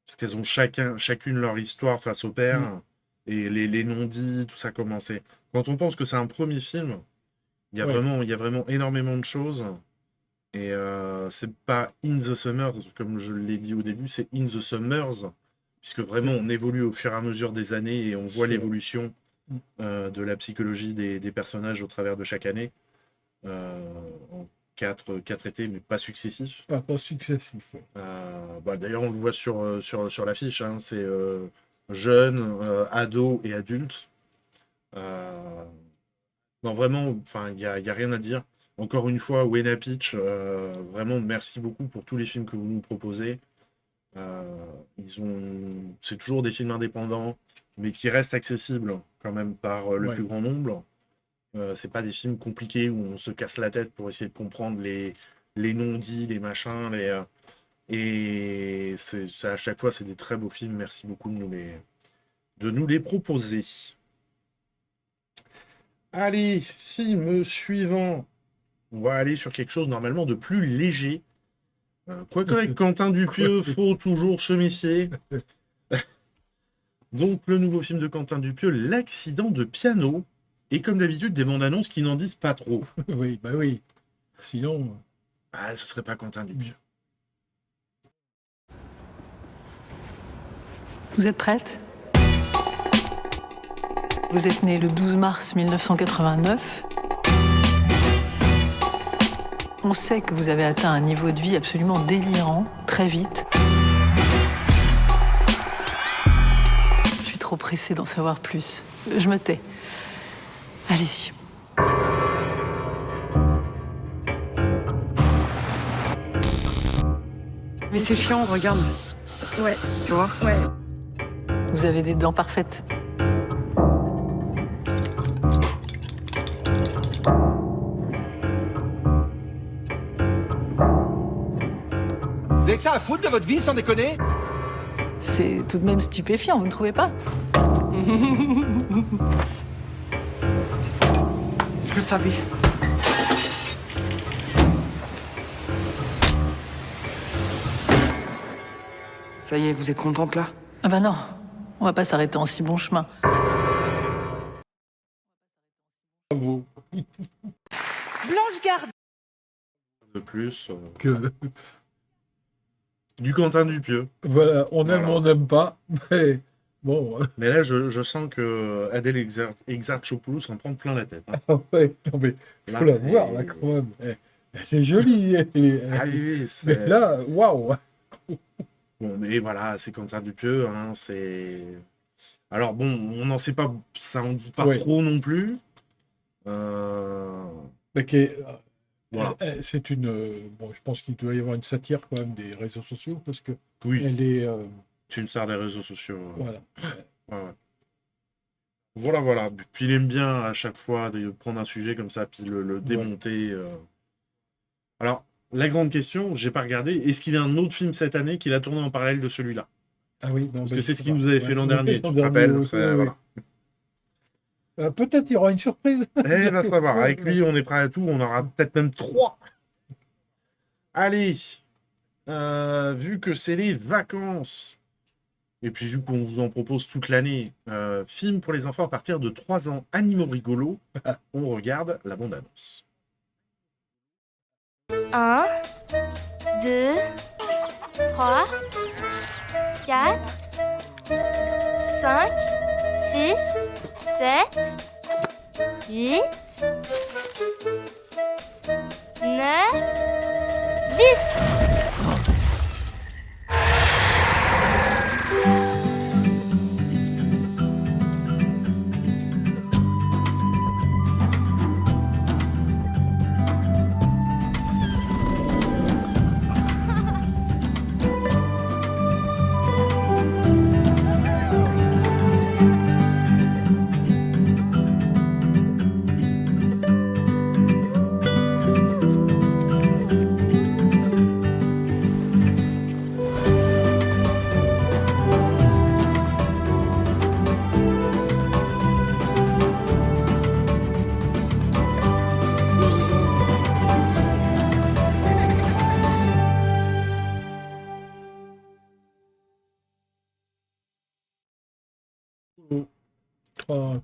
parce qu'elles ont chacune leur histoire face au père, et les non-dits, tout ça commencé. Quand on pense que c'est un premier film, il y a vraiment énormément de choses. Et c'est pas In the Summers, comme je l'ai dit au début, c'est In the Summers, puisque vraiment on évolue au fur et à mesure des années et on voit l'évolution de la psychologie des personnages au travers de chaque année. En 4 étés, mais pas successifs. Pas successif. Ouais. D'ailleurs, on le voit sur l'affiche, hein, c'est jeunes, ados et adultes. Non, vraiment, il n'y a rien à dire. Encore une fois, Wena Pitch, vraiment, merci beaucoup pour tous les films que vous nous proposez. C'est toujours des films indépendants, mais qui restent accessibles quand même par le plus grand nombre. C'est pas des films compliqués où on se casse la tête pour essayer de comprendre les non-dits, les machins, et à chaque fois, c'est des très beaux films. Merci beaucoup de nous les proposer. Allez, film suivant. On va aller sur quelque chose normalement de plus léger. Quoique avec Quentin Dupieux, faut toujours se méfier. Donc, le nouveau film de Quentin Dupieux, L'accident de piano. Et comme d'habitude, des bandes annonces qui n'en disent pas trop. Oui, bah oui. Sinon... ce serait pas Quentin Dupieux. Vous êtes prête? Vous êtes né le 12 mars 1989. On sait que vous avez atteint un niveau de vie absolument délirant, très vite. Je suis trop pressée d'en savoir plus. Je me tais. Allez-y. Mais c'est chiant, regarde. Ouais. Tu vois? Ouais. Vous avez des dents parfaites. Vous avez que ça à foutre de votre vie, sans déconner? C'est tout de même stupéfiant, vous ne trouvez pas? Je le savais. Ça y est, vous êtes contente là? Ah bah non, on va pas s'arrêter en si bon chemin. Bravo. Blanche Gardin. De plus. Que... Du Quentin Dupieux. Voilà, on aime ou on n'aime pas, mais bon... Mais là, je sens que Adèle Exarchopoulos en prend plein la tête. Hein. Ah ouais, non mais, faut la voir là quand même. Elle est jolie. Ah oui, mais là, waouh. Bon, mais voilà, c'est Quentin Dupieux, hein, c'est... Alors bon, on n'en sait pas, ça en dit pas trop non plus. Voilà. C'est une... bon, je pense qu'il doit y avoir une satire quand même des réseaux sociaux, parce que oui, elle est... c'est une star des réseaux sociaux. Voilà. Ouais. Voilà. Puis il aime bien à chaque fois de prendre un sujet comme ça, puis le démonter. Alors, la grande question, j'ai pas regardé, est-ce qu'il y a un autre film cette année qu'il a tourné en parallèle de celui-là? Ah oui, non, parce que c'est ce qu'il nous avait fait l'an dernier, tu te dernier, rappelles voilà. Peut-être il y aura une surprise. Va savoir. Avec lui, on est prêt à tout. On aura peut-être même 3. Allez. Vu que c'est les vacances, et puis vu qu'on vous en propose toute l'année, film pour les enfants à partir de 3 ans, animaux rigolos, on regarde la bande-annonce. 1, 2, 3, 4, 5, 6, 7, 8, 9, 10.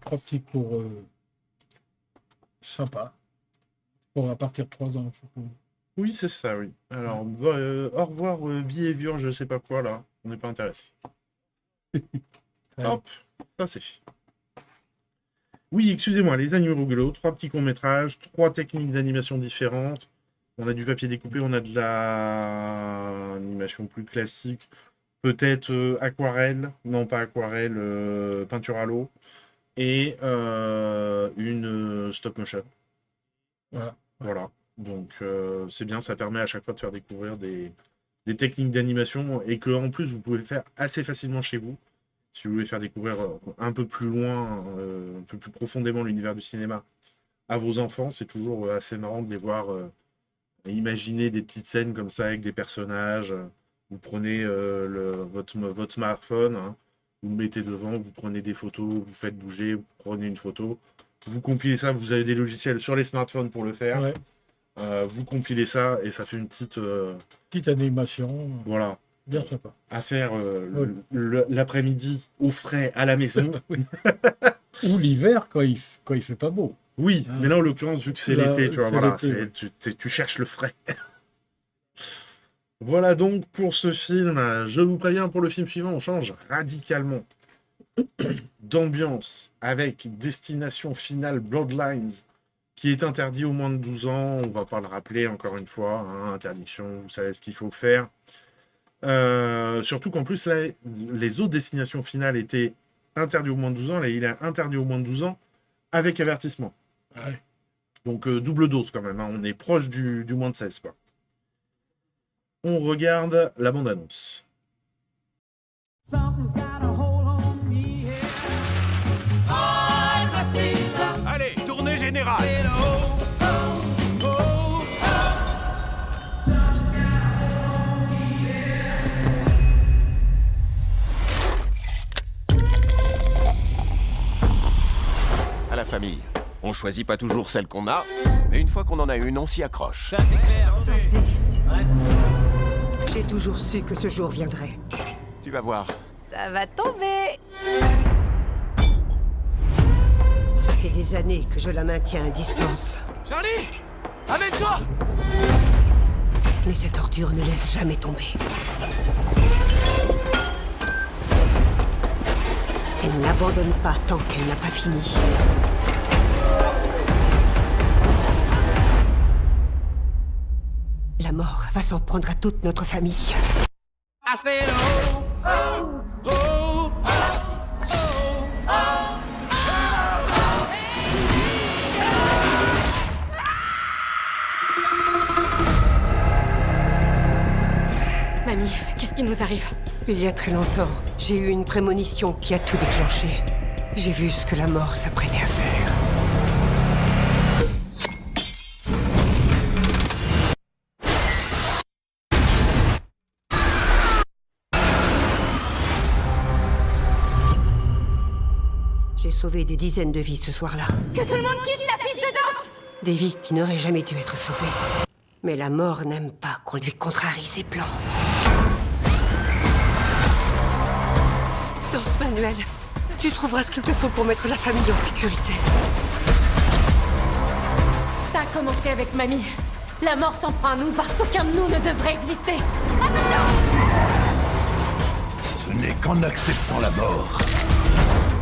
Trois petits cours sympas. Pour à partir de 3 ans. Oui, c'est ça, oui. Alors, au revoir, Behavior, je sais pas quoi, là. On n'est pas intéressé. Hop, ça c'est fait. Oui, excusez-moi, les animaux rigolos, 3 petits courts-métrages, 3 techniques d'animation différentes. On a du papier découpé, on a de la animation plus classique. Peut-être aquarelle, non pas aquarelle, peinture à l'eau. Et une stop motion. Voilà. Donc c'est bien, ça permet à chaque fois de faire découvrir des techniques d'animation et que en plus vous pouvez faire assez facilement chez vous. Si vous voulez faire découvrir un peu plus loin, un peu plus profondément l'univers du cinéma à vos enfants, c'est toujours assez marrant de les voir imaginer des petites scènes comme ça avec des personnages. Vous prenez votre smartphone, hein, vous le mettez devant, vous prenez des photos, vous faites bouger, vous prenez une photo, vous compilez ça, vous avez des logiciels sur les smartphones pour le faire. Ouais. Vous compilez ça et ça fait une petite animation. Voilà. Bien sympa. À faire l'après-midi au frais à la maison. Ou l'hiver quand il fait pas beau. Oui, mais là en l'occurrence, vu que c'est l'été, tu vois, voilà, tu cherches le frais. Voilà donc pour ce film. Je vous préviens, pour le film suivant, on change radicalement d'ambiance avec Destination Finale Bloodlines, qui est interdit aux moins de 12 ans. On va pas le rappeler encore une fois, hein, interdiction, vous savez ce qu'il faut faire. Surtout qu'en plus, là, les autres destinations finales étaient interdites aux moins de 12 ans. Là, il est interdit aux moins de 12 ans avec avertissement. Ouais. Donc, double dose quand même. Hein. On est proche du moins de 16, quoi. On regarde la bande-annonce. Allez, tournée générale. À la famille, on choisit pas toujours celle qu'on a, mais une fois qu'on en a une, on s'y accroche. Ça c'est clair. J'ai toujours su que ce jour viendrait. Tu vas voir. Ça va tomber. Ça fait des années que je la maintiens à distance. Charlie, amène-toi. Mais cette ordure ne laisse jamais tomber. Elle n'abandonne pas tant qu'elle n'a pas fini. La mort va s'en prendre à toute notre famille. Mamie, qu'est-ce qui nous arrive? Il y a très longtemps, j'ai eu une prémonition qui a tout déclenché. J'ai vu ce que la mort s'apprêtait à faire. J'ai sauvé des dizaines de vies ce soir-là. Que tout le monde quitte la piste de danse. Des vies qui n'auraient jamais dû être sauvées. Mais la mort n'aime pas qu'on lui contrarie ses plans. Dans ce manuel, tu trouveras ce qu'il te faut pour mettre la famille en sécurité. Ça a commencé avec mamie. La mort s'en prend à nous parce qu'aucun de nous ne devrait exister. Ce n'est qu'en acceptant la mort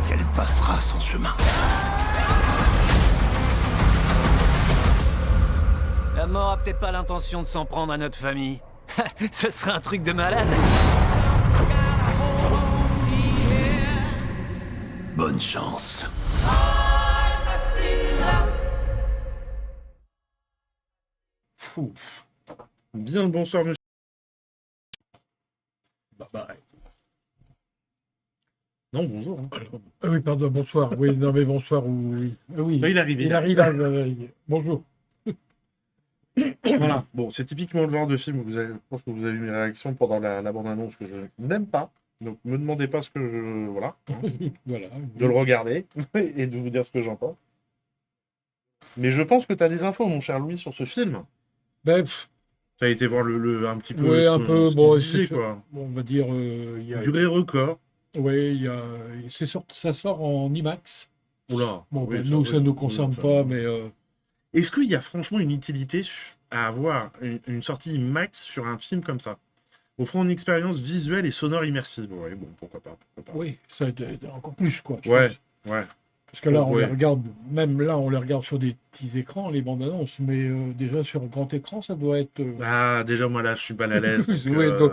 qu'elle passera son chemin. La mort a peut-être pas l'intention de s'en prendre à notre famille. Ce serait un truc de malade. Bonne chance. Ouf. Bien le bonsoir, monsieur. Bye. Non, bonjour. Hein. Ah oui, pardon, bonsoir. Oui, non, mais bonsoir. Oui. Ah oui. Il arrive. Il arrive. Bonjour. Voilà. Bon, c'est typiquement le genre de film où je pense que vous avez eu mes réactions pendant la bande-annonce que je n'aime pas. Donc, me demandez pas ce que je... Voilà. Voilà. De le regarder et de vous dire ce que j'en pense. Mais je pense que tu as des infos, mon cher Louis, sur ce film. Ben, tu as été voir un petit peu oui, un peu. Bon, disait, quoi. On va dire... il y a... Durée record. Oui, ça sort en IMAX. Oula. Bon, oui, ben, nous, ça ne nous concerne pas, mais... Est-ce qu'il y a franchement une utilité à avoir une sortie IMAX sur un film comme ça, offrant une expérience visuelle et sonore immersive? Oui, bon, pourquoi pas. Oui, ça encore plus, quoi. Ouais. Parce que là, on les regarde, même là, on les regarde sur des petits écrans, les bandes annonces, mais déjà sur grand écran, ça doit être. Ah, déjà, moi là, je suis mal à l'aise. Donc,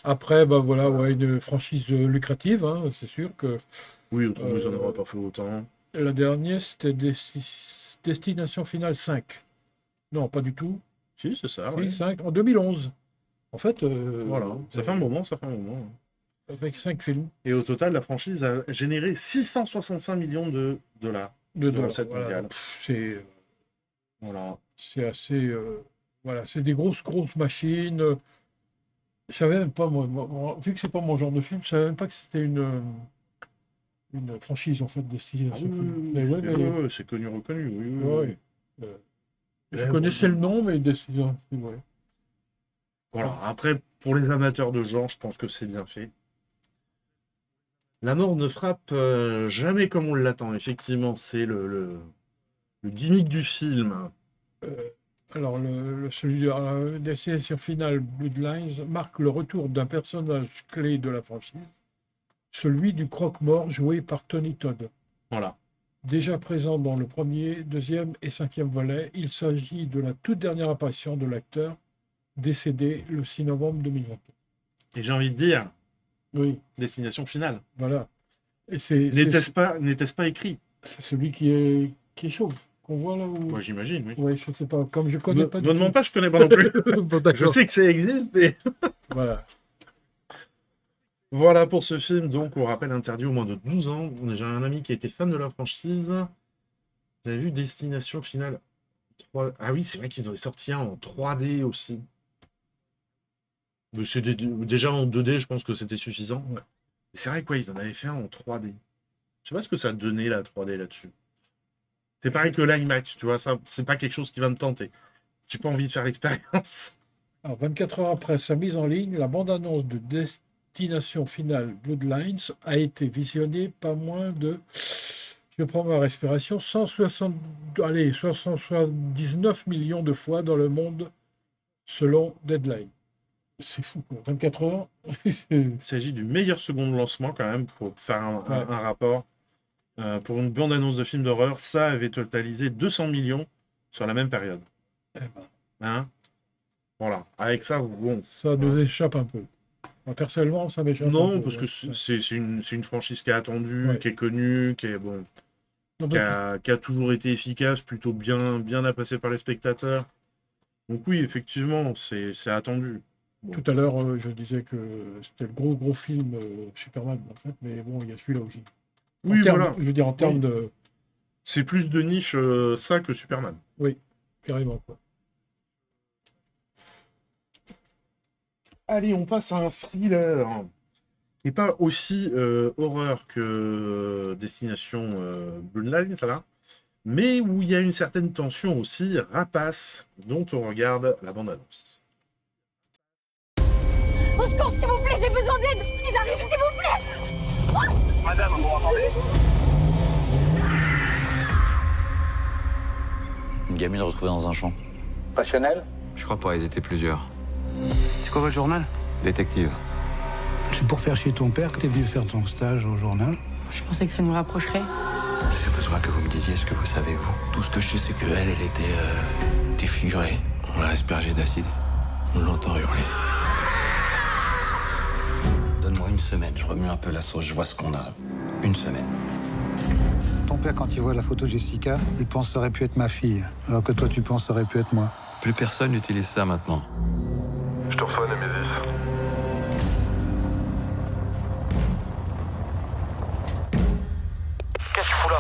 après, voilà, une franchise lucrative, hein, c'est sûr que. Oui, autrement, ils n'en auraient pas fait autant. La dernière, c'était Destination Finale 5. Non, pas du tout. Si, c'est ça. Si, 5, en 2011. En fait. Voilà, ça fait un moment. Avec 5 films. Et au total, la franchise a généré 665 millions de dollars de recettes mondiales. C'est assez. C'est des grosses machines. Je savais même pas, moi, vu que c'est pas mon genre de film, je savais même pas que c'était une franchise en fait destinée à ce film. C'est connu, reconnu. Je connaissais le nom, mais destination. Voilà. Après, pour les amateurs de genre, je pense que c'est bien fait. La mort ne frappe jamais comme on l'attend. Effectivement, c'est le gimmick du film. Alors, celui de Destination Finale Bloodlines marque le retour d'un personnage clé de la franchise, celui du croque-mort joué par Tony Todd. Voilà. Déjà présent dans le premier, deuxième et cinquième volet, il s'agit de la toute dernière apparition de l'acteur, décédé le 6 novembre 2020. Et j'ai envie de dire, oui. Destination Finale. Voilà. N'était-ce pas écrit? C'est celui qui est chauve, qu'on voit là où... Moi, j'imagine, oui. Oui, je sais pas, comme je connais pas... Ne me demande pas, je connais pas non plus. Bon, je sais que ça existe, mais... Voilà. Voilà pour ce film, donc, on rappelle, interdit au moins de 12 ans. J'ai un ami qui était fan de la franchise. J'avais vu Destination Finale 3... Ah oui, c'est vrai qu'ils avaient sorti un en 3D aussi. Mais déjà en 2D, je pense que c'était suffisant. Ouais. C'est vrai quoi, ils en avaient fait un en 3D. Je sais pas ce que ça donnait la 3D là-dessus. C'est pareil que l'IMAX, tu vois, ça, c'est pas quelque chose qui va me tenter. J'ai pas envie de faire l'expérience. Alors, 24 heures après sa mise en ligne, la bande-annonce de Destination Finale Bloodlines a été visionnée pas moins de, je prends ma respiration, 179 millions de fois dans le monde selon Deadline. C'est fou, quoi. 24 heures. Il s'agit du meilleur second de lancement, quand même, pour faire un rapport. Pour une bande-annonce de film d'horreur, ça avait totalisé 200 millions sur la même période. Hein? Voilà. Avec ça, bon. Ça nous échappe un peu. Moi, personnellement, ça m'échappe un peu. Non, parce que c'est une franchise qui est attendue, qui est connue, qui a toujours été efficace, plutôt bien appréciée par les spectateurs. Donc oui, effectivement, c'est attendu. Bon. Tout à l'heure, je disais que c'était le gros film Superman, en fait, mais bon, il y a celui-là aussi. Oui, voilà. Je veux dire, en termes de... C'est plus de niche, ça, que Superman. Oui, carrément, quoi. Allez, on passe à un thriller qui n'est pas aussi horreur que Destination Bloodline, ça va, mais où il y a une certaine tension aussi, Rapace, dont on regarde la bande-annonce. Au secours, s'il vous plaît, j'ai besoin d'aide. Ils arrivent, s'il vous plaît. Oh, madame, vous m'entendez? Une gamine retrouvée dans un champ. Passionnel? Je crois pas, ils étaient plusieurs. C'est quoi votre journal? Détective. C'est pour faire chier ton père que t'es venu faire ton stage au journal? Je pensais que ça nous rapprocherait. J'ai besoin que vous me disiez ce que vous savez, vous. Tout ce que je sais, c'est qu'elle était défigurée. On l'a aspergée d'acide. On l'entend hurler. Donne-moi une semaine, je remue un peu la sauce, je vois ce qu'on a. Une semaine. Ton père, quand il voit la photo de Jessica, il pense que ça aurait pu être ma fille, alors que toi, tu penses que ça aurait pu être moi. Plus personne n'utilise ça maintenant. Je te reçois, Nemesis. Qu'est-ce que tu fous là?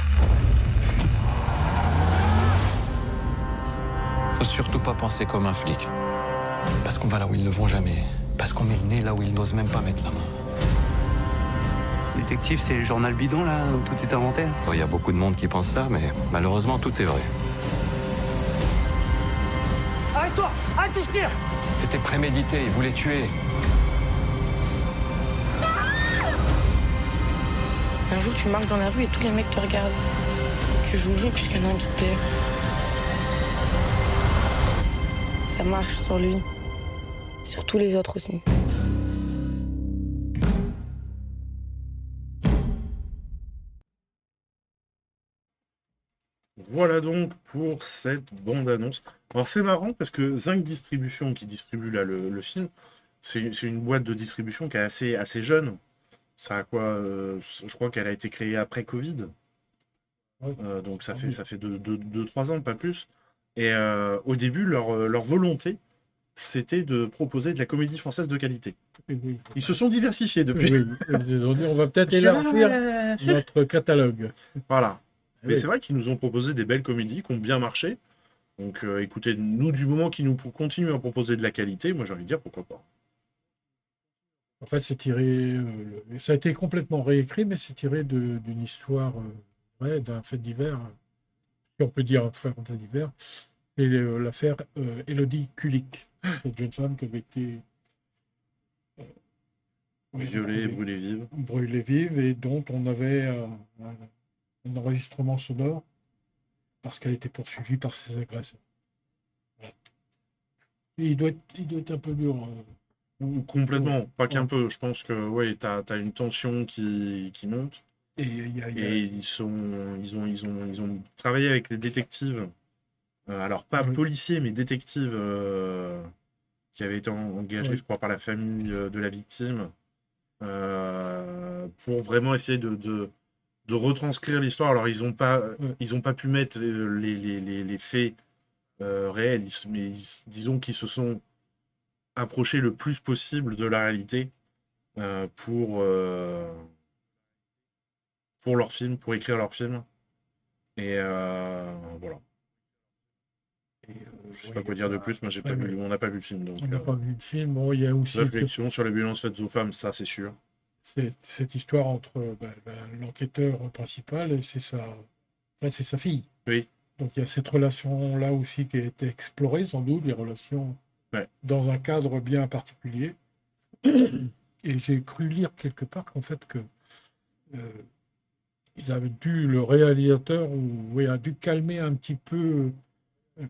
Faut surtout pas penser comme un flic. Parce qu'on va là où ils ne vont jamais. Parce qu'on met le nez là où ils n'osent même pas mettre la main. Détective, c'est le journal bidon, là, où tout est inventé? Il y a beaucoup de monde qui pense ça, mais malheureusement, tout est vrai. Arrête-toi! Arrête, je tire! C'était prémédité, ils voulaient tuer. Un jour, tu marches dans la rue et tous les mecs te regardent. Tu joues le jeu puisqu'il y en a un qui te plaît. Ça marche sur lui. Sur tous les autres aussi. Voilà donc pour cette bande-annonce. Alors c'est marrant parce que Zinc Distribution, qui distribue là le film, c'est une boîte de distribution qui est assez jeune. Ça a quoi je crois qu'elle a été créée après Covid. Ouais. Donc ça fait 2-3 ans, pas plus. Et au début, leur volonté, c'était de proposer de la comédie française de qualité. Oui. Ils se sont diversifiés depuis. Oui, ils ont dit on va peut-être élargir notre catalogue. Voilà. Mais Oui. c'est vrai qu'ils nous ont proposé des belles comédies qui ont bien marché. Donc écoutez, nous, du moment qu'ils nous continuent à proposer de la qualité, moi j'ai envie de dire pourquoi pas. En fait, c'est tiré. Ça a été complètement réécrit, mais c'est tiré d'une histoire vraie, d'un fait divers. Si on peut dire un fait divers. Et l'affaire Élodie Kulik, cette jeune femme qui avait été Violée et brûlée vive. brûlée vive et dont on avait un enregistrement sonore parce qu'elle était poursuivie par ses agresseurs. Voilà. Et il doit être un peu dur. Ou complètement, pas qu'un peu. Je pense que ouais, t'as une tension qui monte. Et ils ont travaillé avec les détectives. Alors pas policiers, mais détectives qui avaient été engagés, je crois, par la famille de la victime, pour vraiment essayer de retranscrire l'histoire. Alors ils ont pas pu mettre les faits réels, mais disons qu'ils se sont approchés le plus possible de la réalité pour leur film, pour écrire leur film. Et voilà. Je sais pas quoi dire de plus, moi on n'a pas vu le film. Donc, on n'a pas vu le film. Bon, il y a aussi réflexion sur les violences faites aux femmes, ça c'est sûr. Cette histoire entre l'enquêteur principal et c'est sa fille. Oui. Donc il y a cette relation-là aussi qui a été explorée, sans doute, les relations dans un cadre bien particulier. Et j'ai cru lire quelque part qu'en fait le réalisateur a dû calmer un petit peu,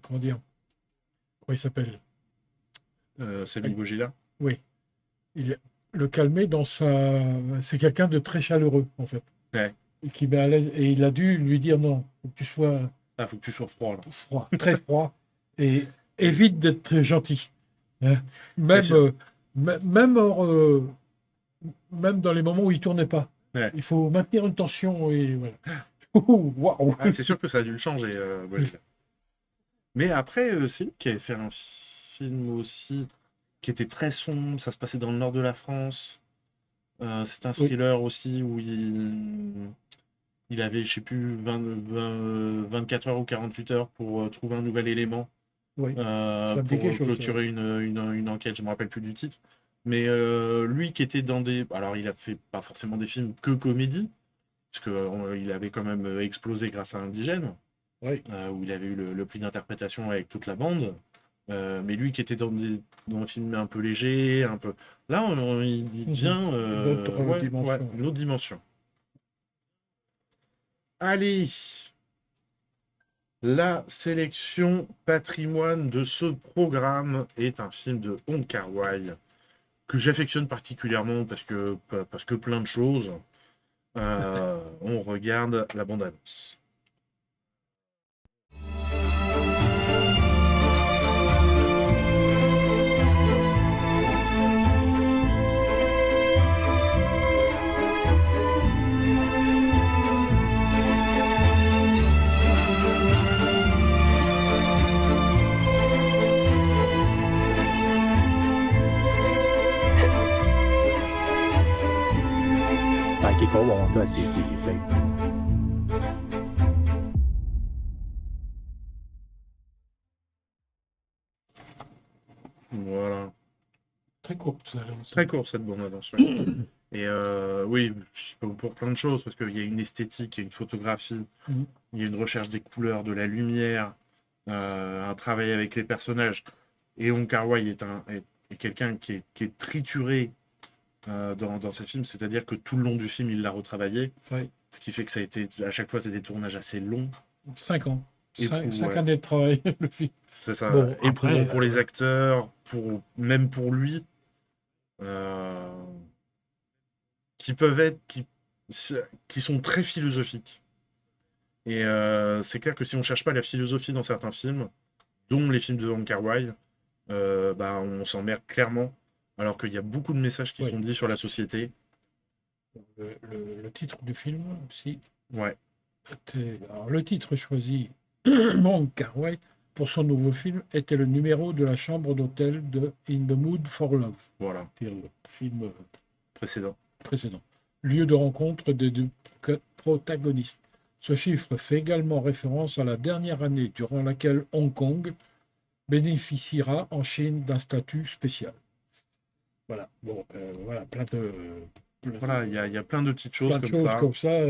comment dire, comment il s'appelle Samy Bojida. Oui. Le calmer c'est quelqu'un de très chaleureux, en fait. Ouais. Et qui met à l'aise. Et il a dû lui dire non, faut que tu sois... faut que tu sois froid, là. Froid, très froid. Et évite d'être très gentil. Hein. Même dans les moments où il ne tournait pas. Ouais. Il faut maintenir une tension et voilà. Wow. C'est sûr que ça a dû le changer, Bojida. Mais après, c'est lui qui avait fait un film aussi qui était très sombre, ça se passait dans le nord de la France. C'est un thriller aussi où il avait, je sais plus, 24 heures ou 48 heures pour trouver un nouvel élément pour clôturer une enquête, je ne me rappelle plus du titre. Mais lui qui était dans des... Alors il a fait pas forcément des films que comédie, parce qu'il avait quand même explosé grâce à Indigène, où il avait eu le prix d'interprétation avec toute la bande. Mais lui qui était dans un film un peu léger, un peu... Là, il devient une autre dimension. Allez, la sélection patrimoine de ce programme est un film de Wong Kar-wai que j'affectionne particulièrement parce que plein de choses. On regarde la bande-annonce. Voilà. Très courte. Très courte cette bande-annonce. Et oui, pour plein de choses, parce qu'il y a une esthétique, il y a une photographie, il y a une recherche des couleurs, de la lumière, un travail avec les personnages. Et Wong Kar-wai est quelqu'un qui est trituré dans ses films, c'est-à-dire que tout le long du film, il l'a retravaillé. Oui. Ce qui fait que ça a été, à chaque fois, c'est des tournages assez longs. 5 ans. 5 années de travail, le film. C'est ça. Bon, et après, pour les acteurs, même pour lui, qui sont très philosophiques. Et c'est clair que si on cherche pas la philosophie dans certains films, dont les films de Wong Kar-wai, on s'emmerde clairement, alors qu'il y a beaucoup de messages qui sont dits sur la société. Le titre du film aussi. Ouais. Alors, le titre choisi Wong Kar-wai pour son nouveau film était le numéro de la chambre d'hôtel de In the Mood for Love. Voilà. C'est le film précédent. Lieu de rencontre des deux protagonistes. Ce chiffre fait également référence à la dernière année durant laquelle Hong Kong bénéficiera en Chine d'un statut spécial. Voilà. Bon, voilà, plein de. Voilà, il y a plein de petites choses comme ça.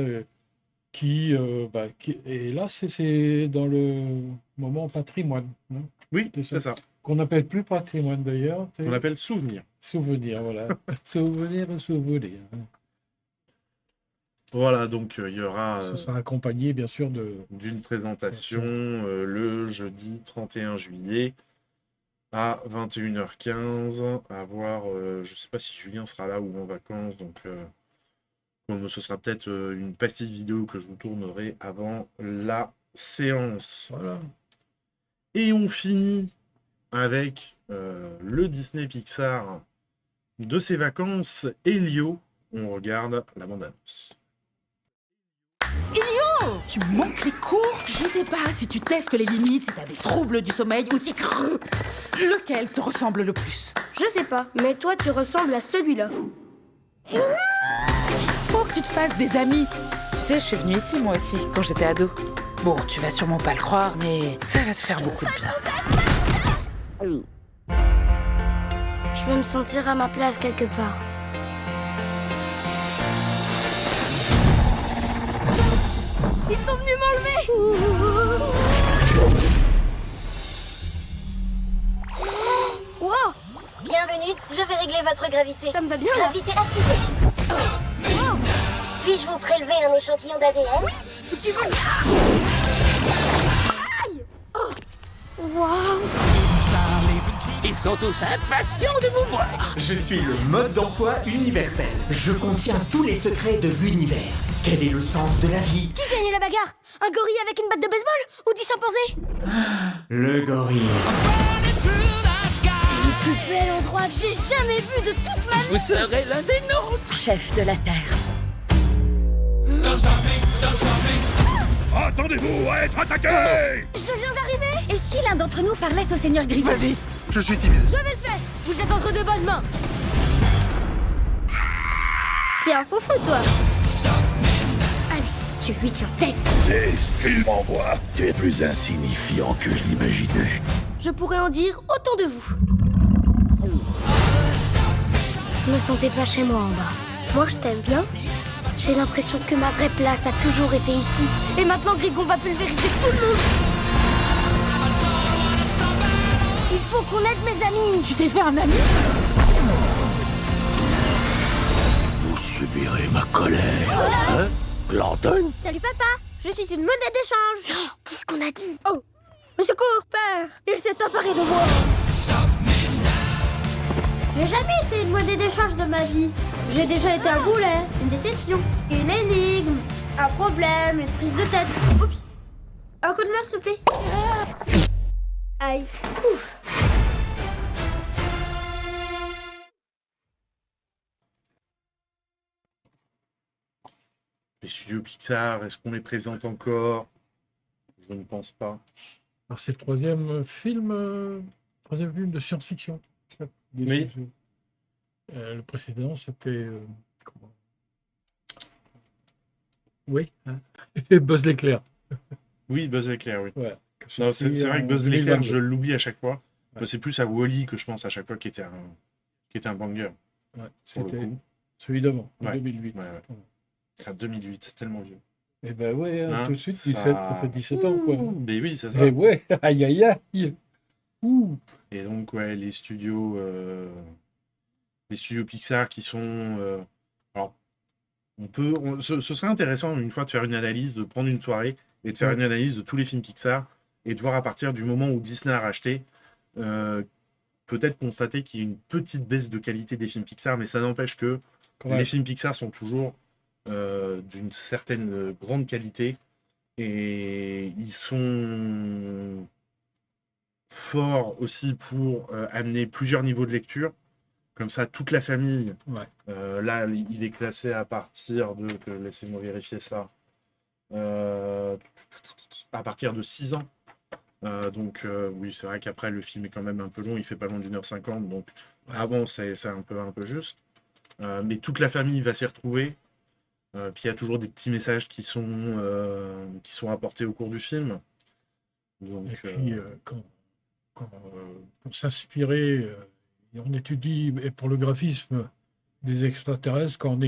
Et là, c'est dans le moment patrimoine. Hein. Oui, c'est ça. Qu'on n'appelle plus patrimoine d'ailleurs. On appelle souvenir. Souvenir, voilà. souvenir. Voilà, donc il y aura... Ça sera accompagné, bien sûr, d'une présentation le jeudi 31 juillet à 21h15. À voir, je ne sais pas si Julien sera là ou en vacances, donc ce sera peut-être une pastille vidéo que je vous tournerai avant la séance. Voilà. Et on finit avec le Disney Pixar de ses vacances, Elio. On regarde la bande-annonce. Elio, tu manques les cours. Je sais pas si tu testes les limites, si t'as des troubles du sommeil ou si... Lequel te ressemble le plus? Je sais pas, mais toi tu ressembles à celui-là. Faut que tu te fasses des amis. Tu sais, je suis venue ici moi aussi, quand j'étais ado. Bon, tu vas sûrement pas le croire, mais ça va te faire beaucoup de bien. Je veux me sentir à ma place quelque part. Ils sont venus m'enlever. Wow. Bienvenue, je vais régler votre gravité. Ça me va bien là. Gravité activée. Wow. Puis-je vous prélever un échantillon d'ADN? Oui, où tu veux. Aïe. Oh. Waouh. Ils sont tous impatients de vous voir. Je suis le mode d'emploi universel. Je contiens tous les secrets de l'univers. Quel est le sens de la vie? Qui gagne la bagarre? Un gorille avec une batte de baseball ou 10 chimpanzés? Le gorille. C'est le plus bel endroit que j'ai jamais vu de toute ma vie. Vous serez l'un des nôtres. Chef de la Terre. Attendez-vous à être attaqué. Je viens d'arriver. Et si l'un d'entre nous parlait au Seigneur Griffon? Vas-y, je suis timide. Je vais le faire. Vous êtes entre de bonnes mains. T'es un faux toi. Allez, tu lui tiens tête. Et il m'envoie. Tu es plus insignifiant que je l'imaginais. Je pourrais en dire autant de vous. Je me sentais pas chez moi en bas. Moi, je t'aime bien. J'ai l'impression que ma vraie place a toujours été ici. Et maintenant, Grigon va pulvériser tout le monde. Il faut qu'on aide mes amis. Tu t'es fait un ami? Vous subirez ma colère. Hein, Planton? Salut papa, je suis une monnaie d'échange. Dis ce qu'on a dit. Oh, au secours, père. Il s'est emparé de moi. J'ai jamais été une monnaie d'échange de ma vie. J'ai déjà été un boulet, une déception, une énigme, un problème, une prise de tête. Oups. Un coup de main, s'il te plaît. Aïe. Ouf. Les studios Pixar, est-ce qu'on les présente encore? Je ne pense pas. Alors c'est le troisième film de science-fiction. Oui. Le précédent, c'était... Oui, hein. Buzz l'éclair. Oui, Buzz l'éclair, oui. Ouais. Non, c'est vrai que Buzz l'éclair, je l'oublie à chaque fois. Ouais. C'est plus à Wall-E que je pense à chaque fois qui était un banger. Ouais, c'était celui d'avant, en 2008. Ouais. C'est 2008, c'est tellement vieux. Eh ben ouais, hein, tout de suite, ça... 17, ça fait 17 ans, quoi. Mais oui, c'est ça. Et ouais, aïe aïe aïe. Ouh. Et donc, ouais, les studios Pixar qui sont... alors, ce serait intéressant, une fois, de faire une analyse, de prendre une soirée et de faire une analyse de tous les films Pixar et de voir à partir du moment où Disney a racheté, peut-être constater qu'il y a une petite baisse de qualité des films Pixar, mais ça n'empêche que les films Pixar sont toujours d'une certaine grande qualité Et ils sont forts aussi pour amener plusieurs niveaux de lecture. Comme ça, toute la famille. Là, il est classé à partir de... Laissez-moi vérifier ça. À partir de 6 ans. Donc, oui, c'est vrai qu'après, le film est quand même un peu long. Il fait pas loin d'1h50. Donc, avant, c'est un peu juste. Mais toute la famille va s'y retrouver. Puis, il y a toujours des petits messages qui sont apportés au cours du film. Donc, et puis, pour s'inspirer, on étudie, et pour le graphisme des extraterrestres, quand on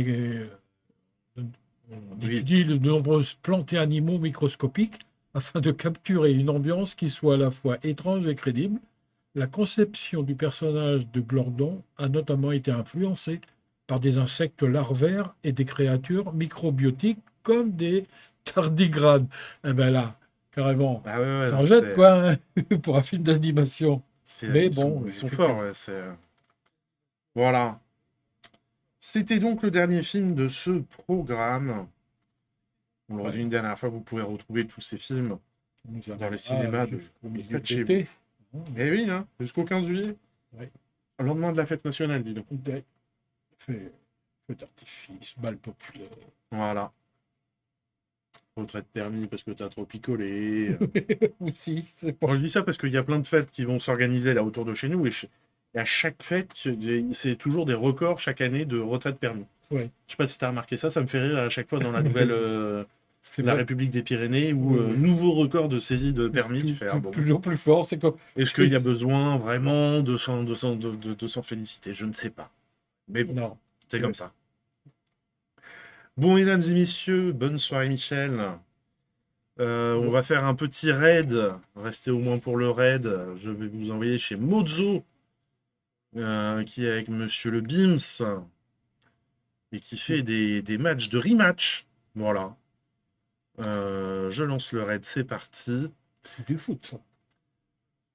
étudie de nombreuses plantes et animaux microscopiques afin de capturer une ambiance qui soit à la fois étrange et crédible. La conception du personnage de Gordon a notamment été influencée par des insectes larvaires et des créatures microbiotiques comme des tardigrades. Eh bien là, carrément, ça en jette quoi, hein, pour un film d'animation. Mais bon, ils sont forts. Ouais, voilà. C'était donc le dernier film de ce programme. On l'aurait dit une dernière fois, vous pouvez retrouver tous ces films dans les cinémas de chez vous. Eh oui, hein, jusqu'au 15 juillet. Au lendemain de la fête nationale, dis donc. Feu d'artifice, bal populaire. Voilà. Retraite permis parce que t'as trop picolé. Aussi, c'est pas... Bon, je dis ça parce qu'il y a plein de fêtes qui vont s'organiser là autour de chez nous et à chaque fête, c'est toujours des records chaque année de retraite permis. Je sais pas si tu as remarqué ça, ça me fait rire à chaque fois dans la nouvelle la République des Pyrénées où nouveau record de saisie de permis. Toujours plus fort, c'est quoi? Est-ce qu'il y a besoin vraiment de s'en féliciter? Je ne sais pas. Mais bon, c'est comme ça. Bon, mesdames et messieurs, bonne soirée Michel. On va faire un petit raid. Restez au moins pour le raid. Je vais vous envoyer chez Mozo, qui est avec Monsieur le Bims, et qui fait des matchs de rematch. Voilà. Je lance le raid, c'est parti. Du foot, ça.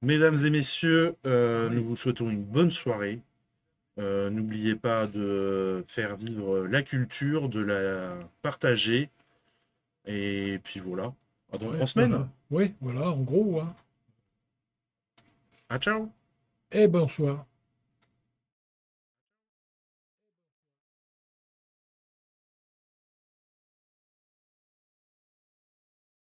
Mesdames et messieurs, nous vous souhaitons une bonne soirée. N'oubliez pas de faire vivre la culture, de la partager. Et puis voilà. À dans 3 semaines. Voilà. Oui, voilà, en gros. Hein. Ah, ciao. Et bonsoir.